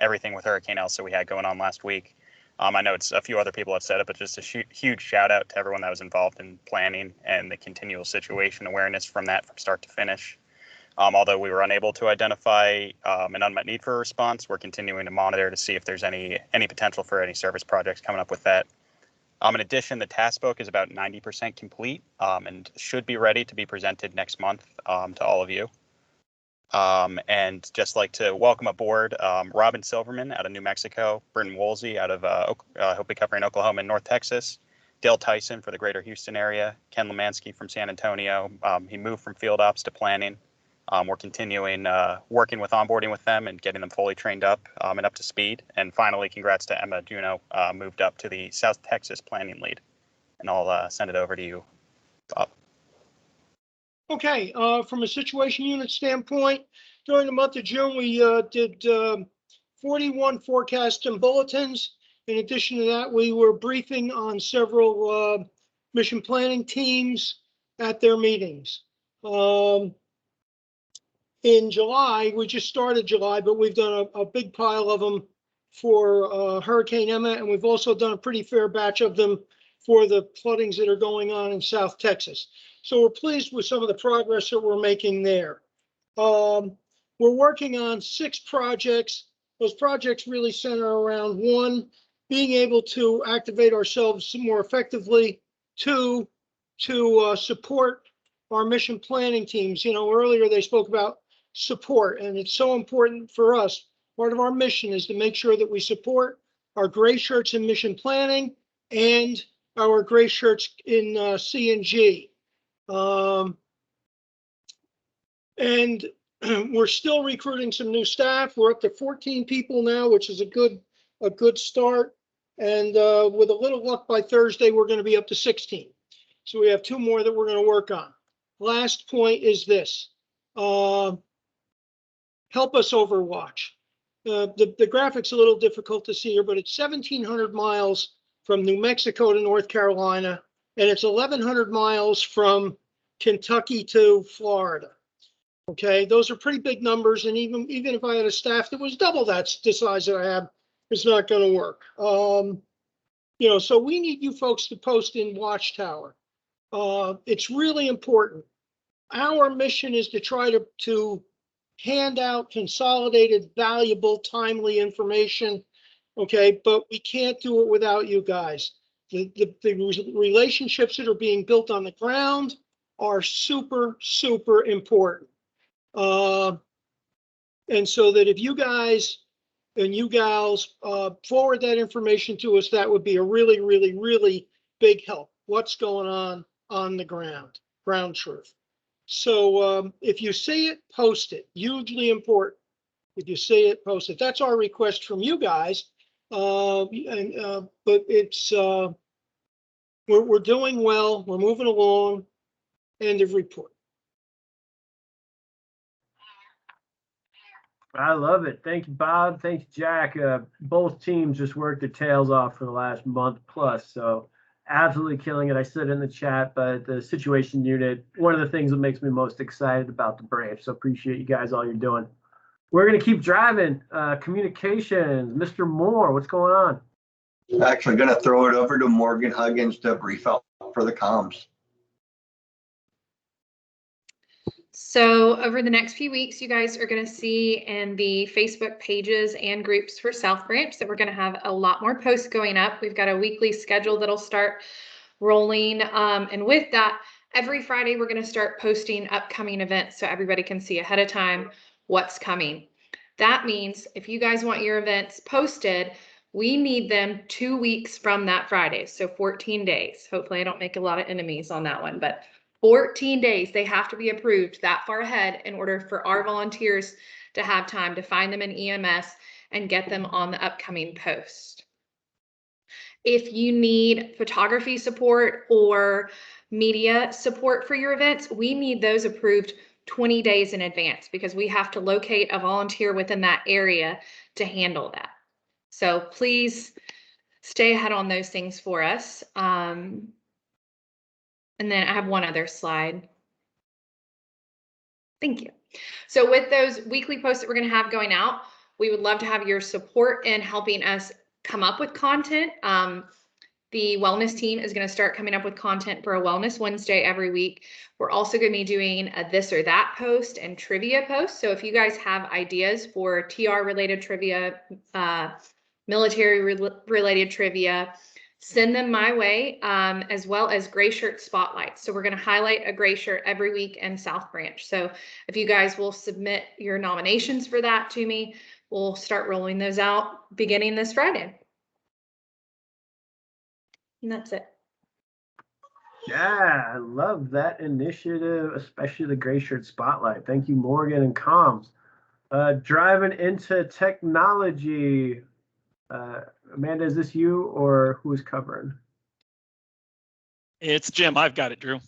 everything with Hurricane Elsa we had going on last week. I know it's a few other people have said it, but just a huge shout out to everyone that was involved in planning and the continual situation awareness from that from start to finish. Although we were unable to identify an unmet need for a response, we're continuing to monitor to see if there's any potential for any service projects coming up with that. In addition, the task book is about 90% complete and should be ready to be presented next month to all of you. And just like to welcome aboard Robin Silverman out of New Mexico, Britton Woolsey out of he'll be covering Oklahoma and North Texas, Dale Tyson for the greater Houston area, Ken Lemansky from San Antonio. He moved from field ops to planning. We're continuing working with onboarding with them and getting them fully trained up and up to speed. And finally, congrats to Emma Juno, moved up to the South Texas planning lead. And I'll send it over to you, Bob. Okay, from a situation unit standpoint, during the month of June, we did 41 forecasts and bulletins. In addition to that, we were briefing on several mission planning teams at their meetings. In July, we just started July, but we've done a big pile of them for Hurricane Emma, and we've also done a pretty fair batch of them for the floodings that are going on in South Texas. So we're pleased with some of the progress that we're making there. We're working on 6 projects. Those projects really center around 1, being able to activate ourselves more effectively, 2, to support our mission planning teams. You know, earlier they spoke about support, and it's so important for us. Part of our mission is to make sure that we support our gray shirts in mission planning and our gray shirts in C&G. And we're still recruiting some new staff. We're up to 14 people now, which is a good start. And with a little luck, by Thursday, we're going to be up to 16. So we have 2 more that we're going to work on. Last point is this. Help us Overwatch. The graphic's a little difficult to see here, but it's 1,700 miles from New Mexico to North Carolina, and it's 1,100 miles from Kentucky to Florida. Okay, those are pretty big numbers, and even if I had a staff that was double the size that I have, it's not going to work. You know, so we need you folks to post in Watchtower. It's really important. Our mission is to try to hand out consolidated, valuable, timely information. Okay, but we can't do it without you guys. The relationships that are being built on the ground are super, super important. And so that if you guys and you gals forward that information to us, that would be a really, really, really big help. What's going on the ground truth. So if you see it, post it. Hugely important. If you see it, post it. That's our request from you guys. But it's we're doing well. We're moving along. End of report. I love it. Thank you, Bob. Thank you, Jack. Both teams just worked their tails off for the last month plus. So absolutely killing it. I said in the chat, but the situation unit, one of the things that makes me most excited about the Braves. So appreciate you guys, all you're doing. We're going to keep driving. Communications, Mr. Moore, what's going on? Actually going to throw it over to Morgan Huggins to brief out for the comms. So over the next few weeks, you guys are going to see in the Facebook pages and groups for South Branch that we're going to have a lot more posts going up. We've got a weekly schedule that'll start rolling. And with that, every Friday, we're going to start posting upcoming events so everybody can see ahead of time what's coming. That means if you guys want your events posted, we need them 2 weeks from that Friday. So 14 days. Hopefully I don't make a lot of enemies on that one, but 14 days, they have to be approved that far ahead in order for our volunteers to have time to find them in EMS and get them on the upcoming post. If you need photography support or media support for your events, we need those approved 20 days in advance because we have to locate a volunteer within that area to handle that. So please stay ahead on those things for us. And then I have one other slide. Thank you. So with those weekly posts that we're going to have going out, we would love to have your support in helping us come up with content. The wellness team is going to start coming up with content for a Wellness Wednesday every week. We're also going to be doing a this or that post and trivia post. So if you guys have ideas for TR related trivia, military related trivia, send them my way, as well as gray shirt spotlights. So we're going to highlight a gray shirt every week in South Branch. So if you guys will submit your nominations for that to me, we'll start rolling those out beginning this Friday. And that's it. Yeah, I love that initiative, especially the Gray Shirt Spotlight. Thank you, Morgan and Comms. Driving into technology. Amanda, is this you or who is covering? It's Jim. I've got it, Drew.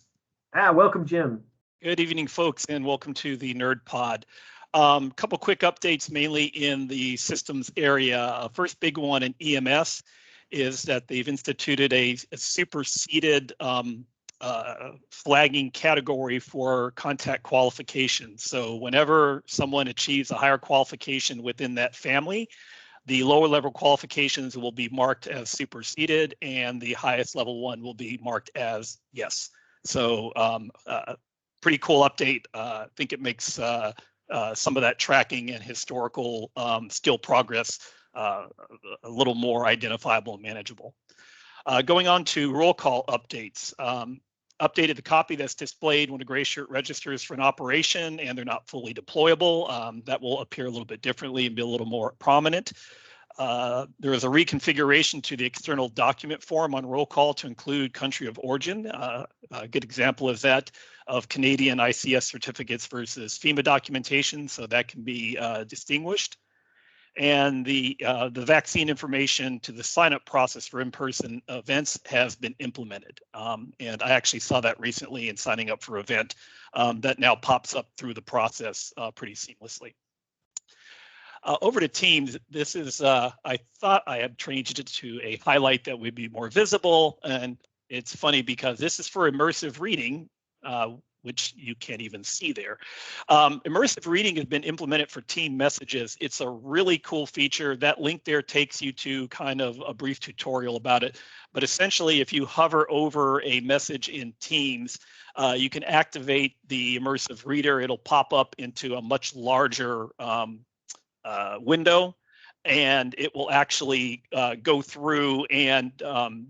Welcome, Jim. Good evening, folks, and welcome to the Nerd Pod. Couple quick updates, mainly in the systems area. First big one in EMS is that they've instituted a superseded flagging category for contact qualifications. So whenever someone achieves a higher qualification within that family, the lower level qualifications will be marked as superseded and the highest level one will be marked as yes. So pretty cool update. I think it makes some of that tracking and historical skill progress a little more identifiable and manageable. Going on to roll call updates. Updated the copy that's displayed when a gray shirt registers for an operation and they're not fully deployable. That will appear a little bit differently and be a little more prominent. There is a reconfiguration to the external document form on roll call to include country of origin. A good example of that of Canadian ICS certificates versus FEMA documentation, so that can be distinguished. And the vaccine information to the sign-up process for in-person events has been implemented. And I actually saw that recently in signing up for an event that now pops up through the process pretty seamlessly. Over to Teams, this is, I thought I had changed it to a highlight that would be more visible. And it's funny because this is for immersive reading, which you can't even see there. Immersive reading has been implemented for team messages. It's a really cool feature. That link there takes you to kind of a brief tutorial about it. But essentially, if you hover over a message in Teams, you can activate the immersive reader. It'll pop up into a much larger window, and it will actually go through and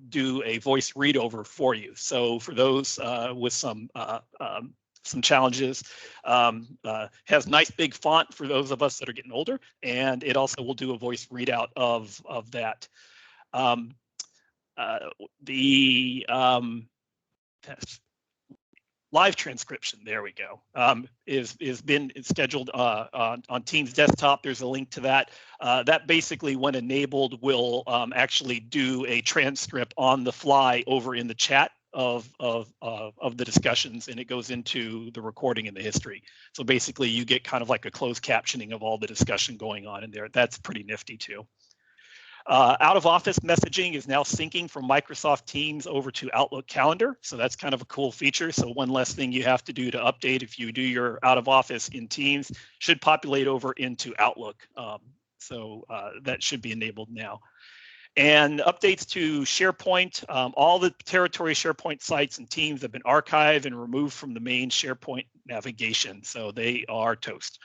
do a voice read over for you. So for those with some challenges, has nice big font for those of us that are getting older, and it also will do a voice readout of that. Live transcription, there we go, is been scheduled on Teams desktop. There's a link to that. That basically, when enabled, will actually do a transcript on the fly over in the chat of the discussions, and it goes into the recording in the history. So basically, you get kind of like a closed captioning of all the discussion going on in there. That's pretty nifty too. Out of office messaging is now syncing from Microsoft Teams over to Outlook Calendar. So that's kind of a cool feature. So one less thing you have to do to update if you do your out of office in Teams should populate over into Outlook. So that should be enabled now. And updates to SharePoint. All the territory SharePoint sites and Teams have been archived and removed from the main SharePoint navigation. So they are toast.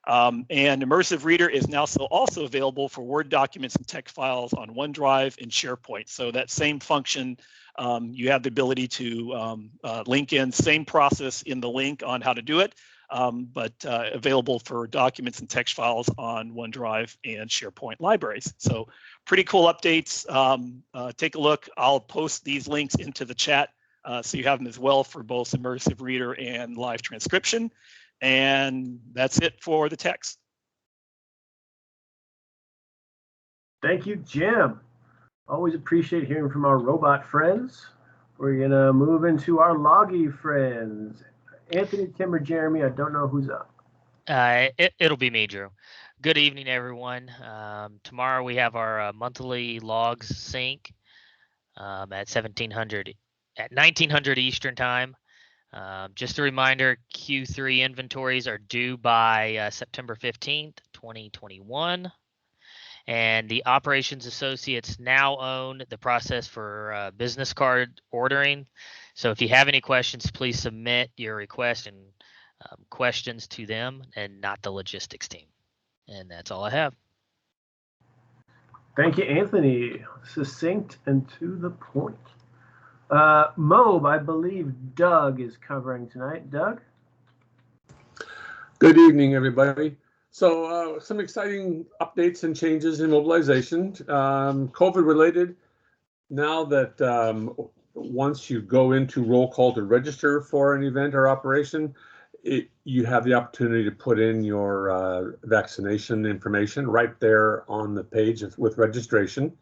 And Immersive Reader is now also available for Word documents and text files on OneDrive and SharePoint. So that same function, you have the ability to link in, same process in the link on how to do it, but available for documents and text files on OneDrive and SharePoint libraries. So pretty cool updates. Take a look. I'll post these links into the chat so you have them as well for both Immersive Reader and live transcription. And that's it for the text. Thank you, Jim. Always appreciate hearing from our robot friends. We're going to move into our loggy friends. Anthony, Tim, or Jeremy, I don't know who's up. It'll be me, Drew. Good evening, everyone. Tomorrow we have our monthly logs sync at 1900 Eastern time. Just a reminder, Q3 inventories are due by September 15th, 2021. And the operations associates now own the process for business card ordering. So if you have any questions, please submit your request and questions to them and not the logistics team. And that's all I have. Thank you, Anthony. Succinct and to the point. Mobe, I believe Doug is covering tonight. Doug? Good evening, everybody. So some exciting updates and changes in mobilization. COVID related, now that once you go into roll call to register for an event or operation, you have the opportunity to put in your vaccination information right there on the page with registration.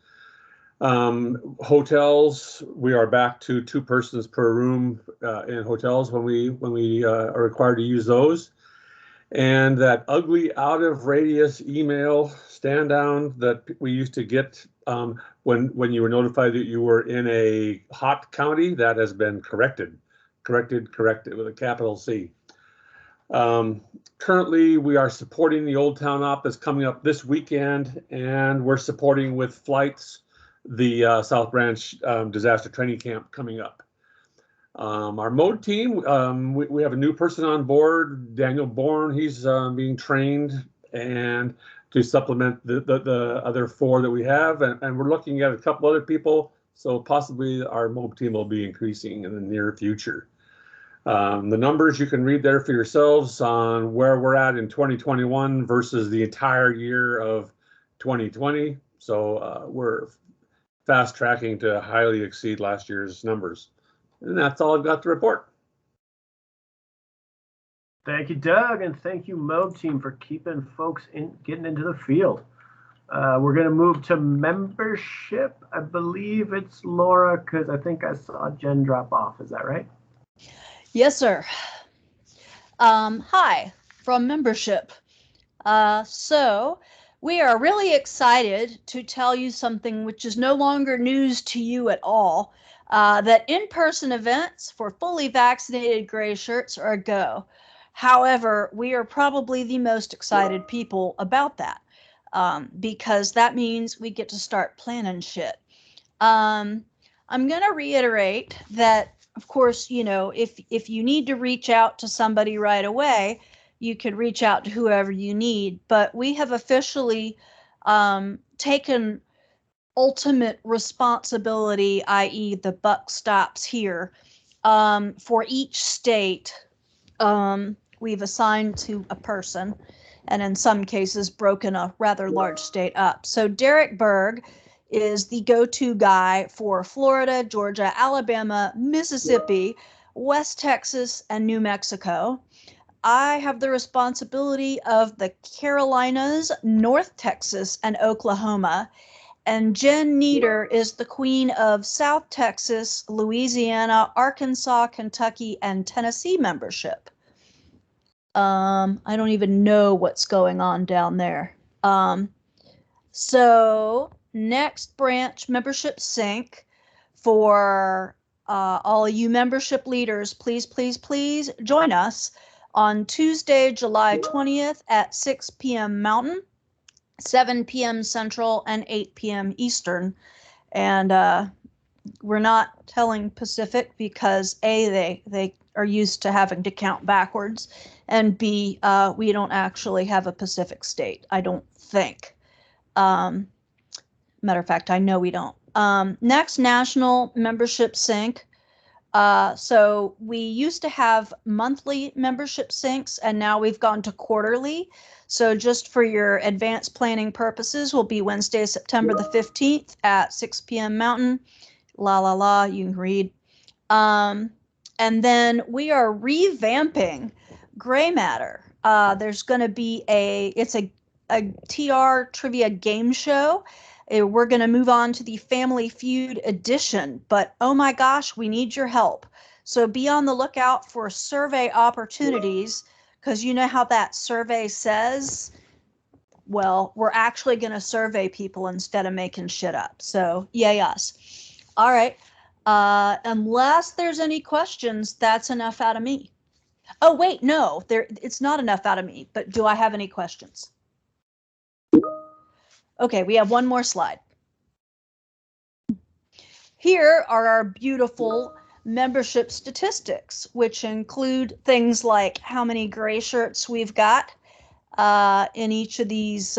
Hotels, we are back to 2 persons per room in hotels when we are required to use those. And that ugly out of radius email stand down that we used to get when you were notified that you were in a hot county, that has been corrected with a capital C. Currently, we are supporting the Old Town Op that's coming up this weekend, and we're supporting with flights the South Branch Disaster Training Camp coming up. Our mode team, we have a new person on board, Daniel Bourne. He's being trained and to supplement the other 4 that we have, and we're looking at a couple other people, so possibly our mode team will be increasing in the near future. The numbers you can read there for yourselves on where we're at in 2021 versus the entire year of 2020. So we're fast tracking to highly exceed last year's numbers. And that's all I've got to report. Thank you, Doug, and thank you, Mobe team, for keeping folks getting into the field. We're going to move to membership. I believe it's Laura, because I think I saw Jen drop off. Is that right? Yes, sir. Hi, from membership. So we are really excited to tell you something which is no longer news to you at all. That in-person events for fully vaccinated gray shirts are a go. However, we are probably the most excited people about that because that means we get to start planning shit. I'm going to reiterate that, of course, you know, if you need to reach out to somebody right away, you can reach out to whoever you need. But we have officially taken ultimate responsibility, i.e. the buck stops here, for each state. We've assigned to a person and in some cases broken a rather large state up. So Derek Berg is the go-to guy for Florida, Georgia, Alabama, Mississippi, West Texas, and New Mexico. I have the responsibility of the Carolinas, North Texas, and Oklahoma. And Jen Nieder is the queen of South Texas, Louisiana, Arkansas, Kentucky, and Tennessee membership. I don't even know what's going on down there. So next branch membership sync for all you membership leaders, please, please, please join us on Tuesday, July 20th at 6 p.m. Mountain, 7 p.m. Central, and 8 p.m. Eastern. And we're not telling Pacific because A, they are used to having to count backwards, and B, we don't actually have a Pacific state, I don't think. Matter of fact, I know we don't. Next, national membership sync. So we used to have monthly membership syncs, and now we've gone to quarterly. So just for your advanced planning purposes, will be Wednesday, September the 15th at 6 p.m. Mountain. You can read. And then we are revamping Gray Matter. There's going to be it's a TR trivia game show. We're going to move on to the Family Feud edition, but oh my gosh, we need your help. So be on the lookout for survey opportunities, because you know how that survey says, well, we're actually going to survey people instead of making shit up. So yay us. All right. Unless there's any questions, that's enough out of me. Oh, wait, no, it's not enough out of me, but do I have any questions? Okay, we have one more slide. Here are our beautiful membership statistics, which include things like how many gray shirts we've got in each of these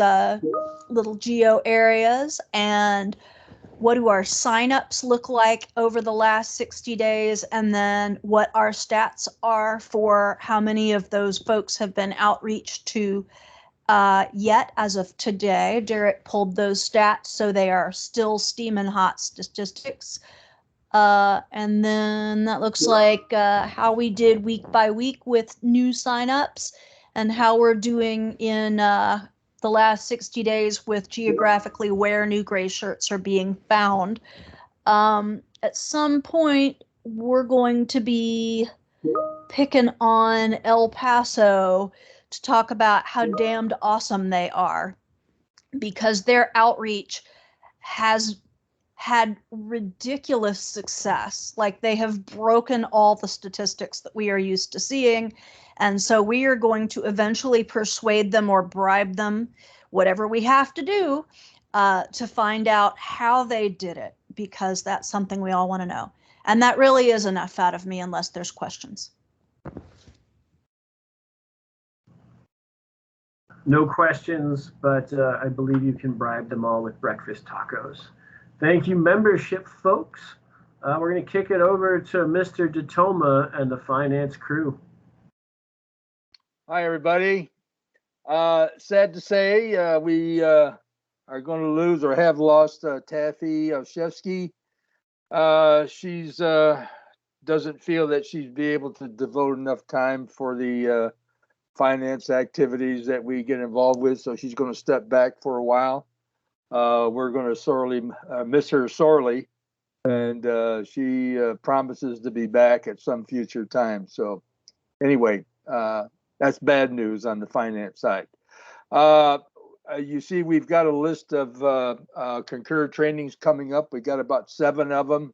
little geo areas, and what do our signups look like over the last 60 days, and then what our stats are for how many of those folks have been outreached to yet as of today. Derek pulled those stats, so they are still steaming hot statistics. And then that looks like how we did week by week with new signups, and how we're doing in the last 60 days with geographically where new gray shirts are being found. At some point, we're going to be picking on El Paso to talk about how damned awesome they are, because their outreach has had ridiculous success. Like, they have broken all the statistics that we are used to seeing. And so we are going to eventually persuade them or bribe them, whatever we have to do, to find out how they did it, because that's something we all want to know. And that really is enough out of me, unless there's questions. No questions, but I believe you can bribe them all with breakfast tacos. Thank you, membership folks. We're going to kick it over to Mr. Detoma and the finance crew. Hi, everybody. Sad to say, we are going to lose, or have lost, Taffy Olszewski. She's doesn't feel that she'd be able to devote enough time for the finance activities that we get involved with, so she's going to step back for a while. We're going to sorely miss her sorely, and she promises to be back at some future time. So anyway, that's bad news on the finance side. You see, we've got a list of Concur trainings coming up. We got about 7 of them.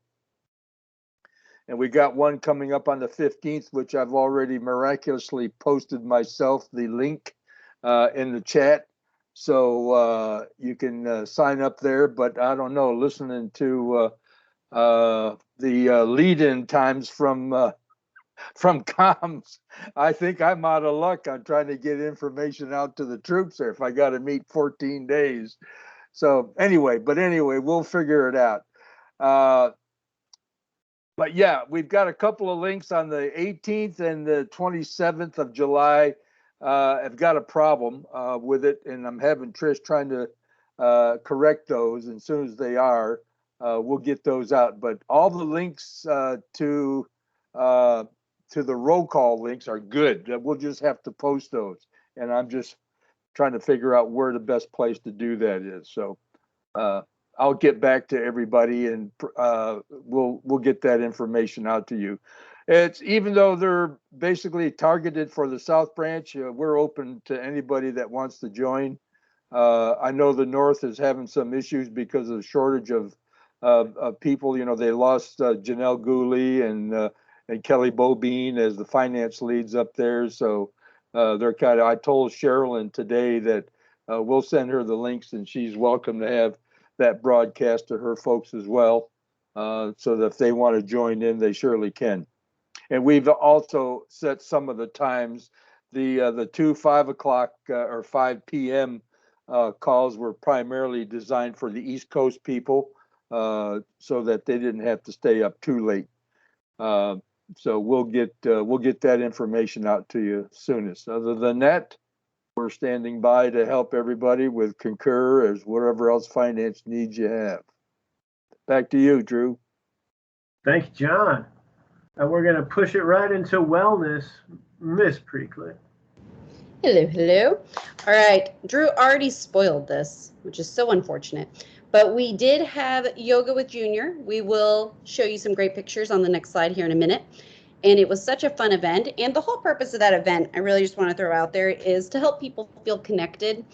And we got one coming up on the 15th, which I've already miraculously posted myself, the link in the chat. So you can sign up there. But I don't know, listening to the lead-in times from comms, I think I'm out of luck on trying to get information out to the troops there if I got to meet 14 days. So anyway, we'll figure it out. But yeah, we've got a couple of links on the 18th and the 27th of July. I've got a problem with it, and I'm having Trish trying to correct those. And as soon as they are, we'll get those out. But all the links to the roll call links are good. We'll just have to post those. And I'm just trying to figure out where the best place to do that is. So I'll get back to everybody, and we'll get that information out to you. It's, even though they're basically targeted for the South Branch, we're open to anybody that wants to join. I know the North is having some issues because of the shortage of people. You know, they lost Janelle Gooley and Kelly Bobine as the finance leads up there. So they're kind of, I told Sherilyn today that we'll send her the links, and she's welcome to have that broadcast to her folks as well, so that if they want to join in, they surely can. And we've also set some of the times. The 2 5 o'clock or 5 p.m. Calls were primarily designed for the East Coast people, so that they didn't have to stay up too late. So we'll get that information out to you soonest. Other than that, we're standing by to help everybody with Concur as whatever else finance needs you have. Back to you, Drew. Thank you, John. And we're going to push it right into wellness, Miss Preclick. Hello, hello. All right, Drew already spoiled this, which is so unfortunate. But we did have Yoga with Junior. We will show you some great pictures on the next slide here in a minute. And it was such a fun event. And the whole purpose of that event, I really just want to throw out there, is to help people feel connected.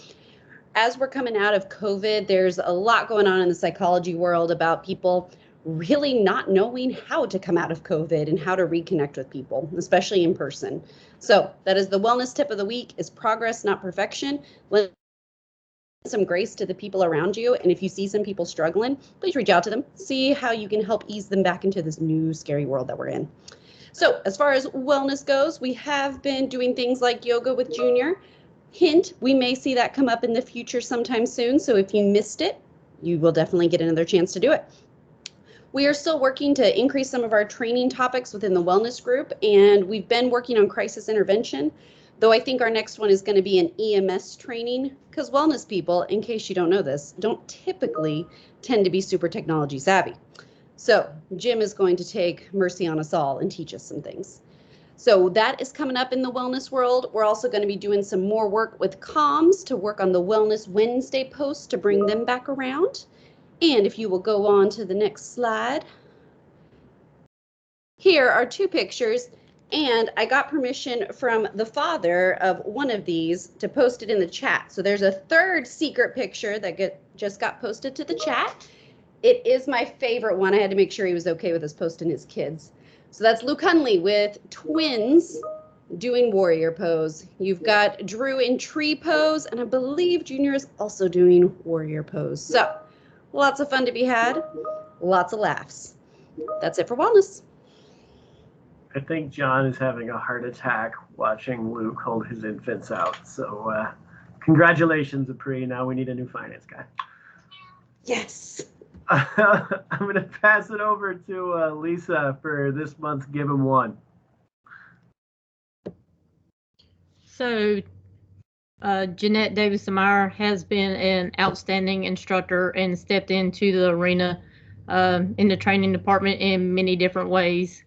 As we're coming out of COVID, there's a lot going on in the psychology world about people really not knowing how to come out of COVID and how to reconnect with people, especially in person. So that is the wellness tip of the week: is progress, not perfection. Lend some grace to the people around you. And if you see some people struggling, please reach out to them, see how you can help ease them back into this new scary world that we're in. So as far as wellness goes, we have been doing things like Yoga with Junior. Hint, we may see that come up in the future sometime soon. So if you missed it, you will definitely get another chance to do it. We are still working to increase some of our training topics within the wellness group, and we've been working on crisis intervention, though I think our next one is going to be an EMS training, because wellness people, in case you don't know this, don't typically tend to be super technology savvy. So Jim is going to take mercy on us all and teach us some things. So that is coming up in the wellness world. We're also going to be doing some more work with comms to work on the Wellness Wednesday posts to bring them back around. And if you will go on to the next slide, here are two pictures, and I got permission from the father of one of these to post it in the chat. So there's a third secret picture that just got posted to the chat. It is my favorite one. I had to make sure he was okay with us posting his kids. So that's Luke Hunley with twins doing warrior pose. You've got Drew in tree pose, and I believe Junior is also doing warrior pose. So lots of fun to be had, lots of laughs. That's it for wellness. I think John is having a heart attack watching Luke hold his infants out. So congratulations, Apri. Now we need a new finance guy. Yes. I'm going to pass it over to Lisa for this month's Give 'em One. So Jeanette Davis-Meyer has been an outstanding instructor and stepped into the arena in the training department in many different ways.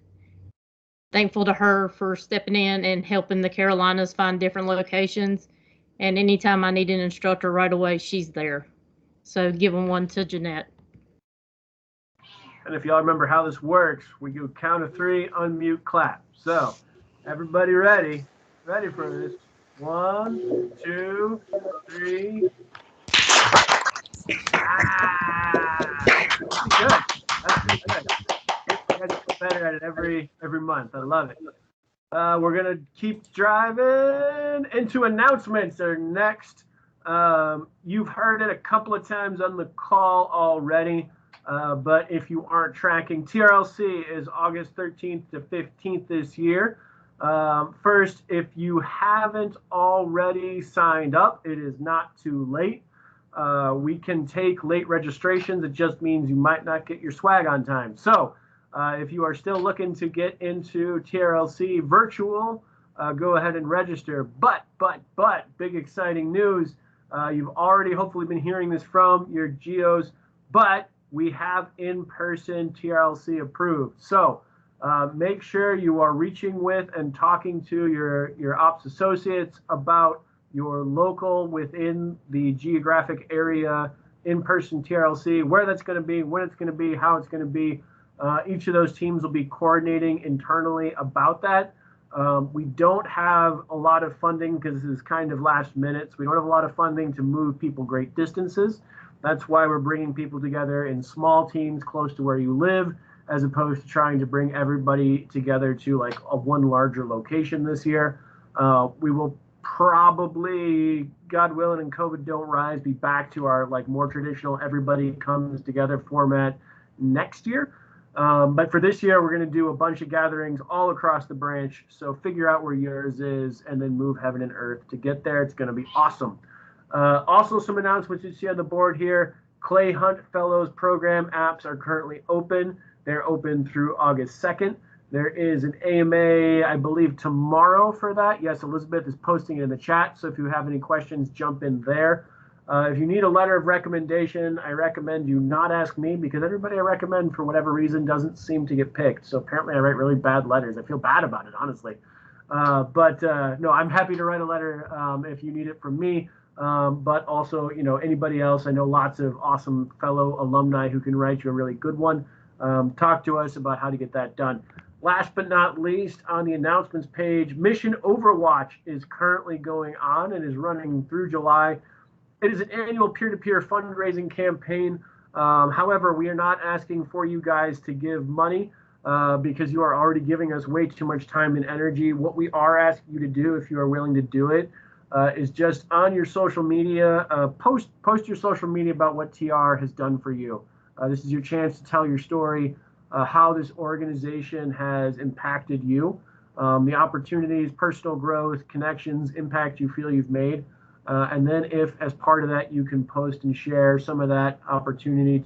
Thankful to her for stepping in and helping the Carolinas find different locations. And anytime I need an instructor right away, she's there. So give them one to Jeanette. And if y'all remember how this works, we do count of three, unmute, clap. So everybody ready for this? 1, 2, 3. That's good. That's pretty good. You guys get better at it every month. I love it. We're gonna keep driving into announcements. Our next, you've heard it a couple of times on the call already, but if you aren't tracking, TRLC is August 13th to 15th this year. First, if you haven't already signed up, it is not too late. We can take late registrations. It just means you might not get your swag on time. So if you are still looking to get into TRLC virtual, go ahead and register. But, big exciting news. You've already hopefully been hearing this from your geos, but we have in-person TRLC approved. So make sure you are reaching with and talking to your ops associates about your local within the geographic area in-person TRLC, where that's going to be, when it's going to be, how it's going to be. Each of those teams will be coordinating internally about that. We don't have a lot of funding because this is kind of last minute. So we don't have a lot of funding to move people great distances. That's why we're bringing people together in small teams close to where you live, as opposed to trying to bring everybody together to like one larger location this year. We will probably, God willing and COVID don't rise, be back to our like more traditional everybody comes together format next year. But for this year, we're going to do a bunch of gatherings all across the branch. So figure out where yours is and then move heaven and earth to get there. It's going to be awesome. Also, some announcements you see on the board here. Clay Hunt Fellows Program apps are currently open. They're open through August 2nd. There is an AMA, I believe, tomorrow for that. Yes, Elizabeth is posting it in the chat. So if you have any questions, jump in there. If you need a letter of recommendation, I recommend you not ask me, because everybody I recommend for whatever reason doesn't seem to get picked. So apparently I write really bad letters. I feel bad about it, honestly. No, I'm happy to write a letter if you need it from me. but also, you know, anybody else. I know lots of awesome fellow alumni who can write you a really good one. Talk to us about how to get that done. Last but not least, on the announcements page, Mission Overwatch is currently going on and is running through July. It is an annual peer-to-peer fundraising campaign. However, we are not asking for you guys to give money because you are already giving us way too much time and energy. What we are asking you to do, if you are willing to do it, is just on your social media, post your social media about what TR has done for you. This is your chance to tell your story, how this organization has impacted you, the opportunities, personal growth, connections, impact you feel you've made. And then if, as part of that, you can post and share some of that opportunity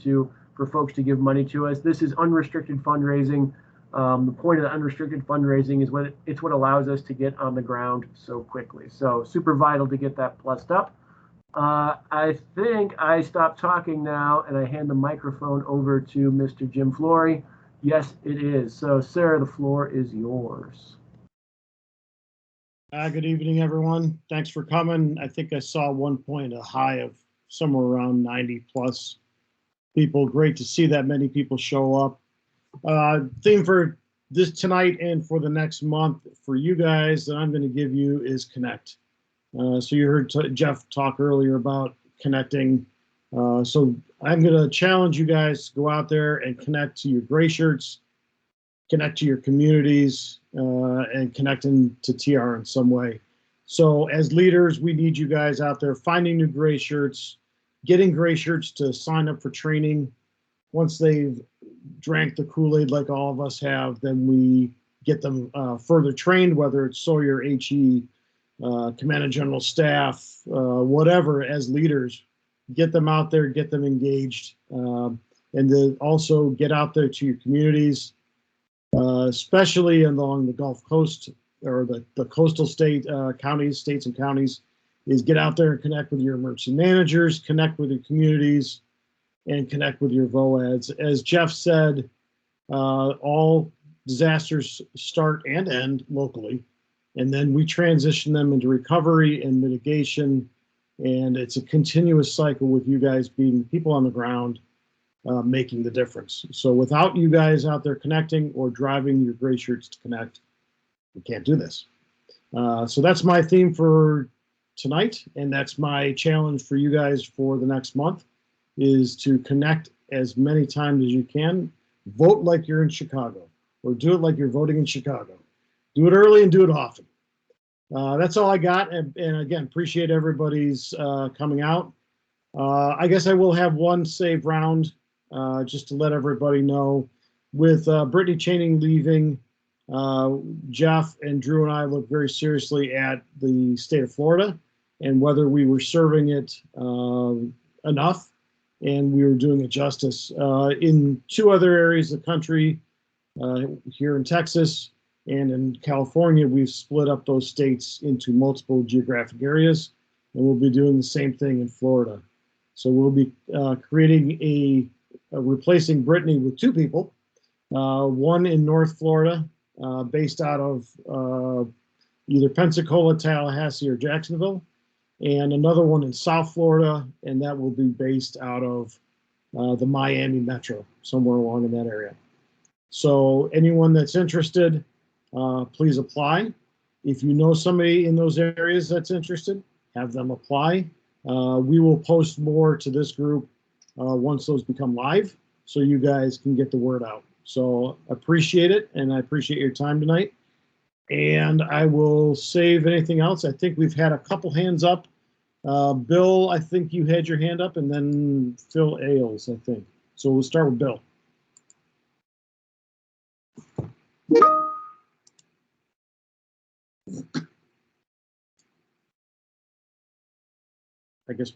for folks to give money to us. This is unrestricted fundraising. The point of the unrestricted fundraising is what allows us to get on the ground so quickly. So super vital to get that plussed up. I think I stop talking now and I hand the microphone over to Mr. Jim Flory. Yes, it is. So, sir, the floor is yours. Good evening, everyone. Thanks for coming. I think I saw at one point a high of somewhere around 90 plus people. Great to see that many people show up. Theme for this tonight and for the next month for you guys that I'm going to give you is connect. So you heard Jeff talk earlier about connecting. So I'm going to challenge you guys to go out there and connect to your gray shirts, connect to your communities, and connecting to TR in some way. So as leaders, we need you guys out there finding new gray shirts, getting gray shirts to sign up for training. Once they've drank the Kool-Aid like all of us have, then we get them further trained, whether it's Sawyer, HE, Command and General Staff, whatever, as leaders. Get them out there, get them engaged, and then also get out there to your communities, especially along the Gulf Coast or the coastal states and counties, is get out there and connect with your emergency managers, connect with your communities, and connect with your VOADs. As Jeff said, all disasters start and end locally, and then we transition them into recovery and mitigation. And it's a continuous cycle with you guys being people on the ground, making the difference. So without you guys out there connecting or driving your gray shirts to connect, we can't do this. So that's my theme for tonight. And that's my challenge for you guys for the next month, is to connect as many times as you can. Vote like you're in Chicago, or do it like you're voting in Chicago. Do it early and do it often. That's all I got. And again, appreciate everybody's coming out. I guess I will have one save round just to let everybody know. With Brittany Chaining leaving, Jeff and Drew and I looked very seriously at the state of Florida and whether we were serving it enough and we were doing it justice. In two other areas of the country, here in Texas, and in California, we've split up those states into multiple geographic areas, and we'll be doing the same thing in Florida. So we'll be creating replacing Brittany with two people, one in North Florida, based out of either Pensacola, Tallahassee, or Jacksonville, and another one in South Florida, and that will be based out of the Miami metro, somewhere along in that area. So anyone that's interested, please apply. If you know somebody in those areas that's interested, have them apply. We will post more to this group once those become live, so you guys can get the word out. So appreciate it, and I appreciate your time tonight. And I will save anything else. I think we've had a couple hands up. Bill, I think you had your hand up, and then Phil Ailes, I think. So we'll start with Bill. I guess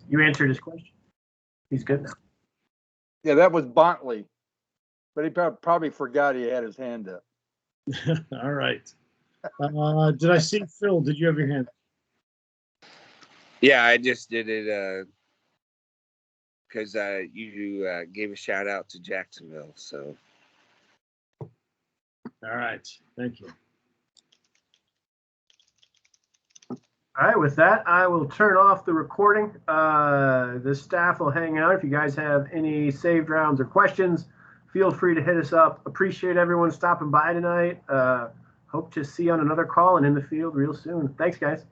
you answered his question. He's good now. Yeah, that was Bontley, but he probably forgot he had his hand up. All right. Did I see Phil? Did you have your hand? Yeah, I just did it because you gave a shout out to Jacksonville. So. All right. Thank you. All right, with that, I will turn off the recording. The staff will hang out. If you guys have any saved rounds or questions, feel free to hit us up. Appreciate everyone stopping by tonight. Hope to see you on another call and in the field real soon. Thanks, guys.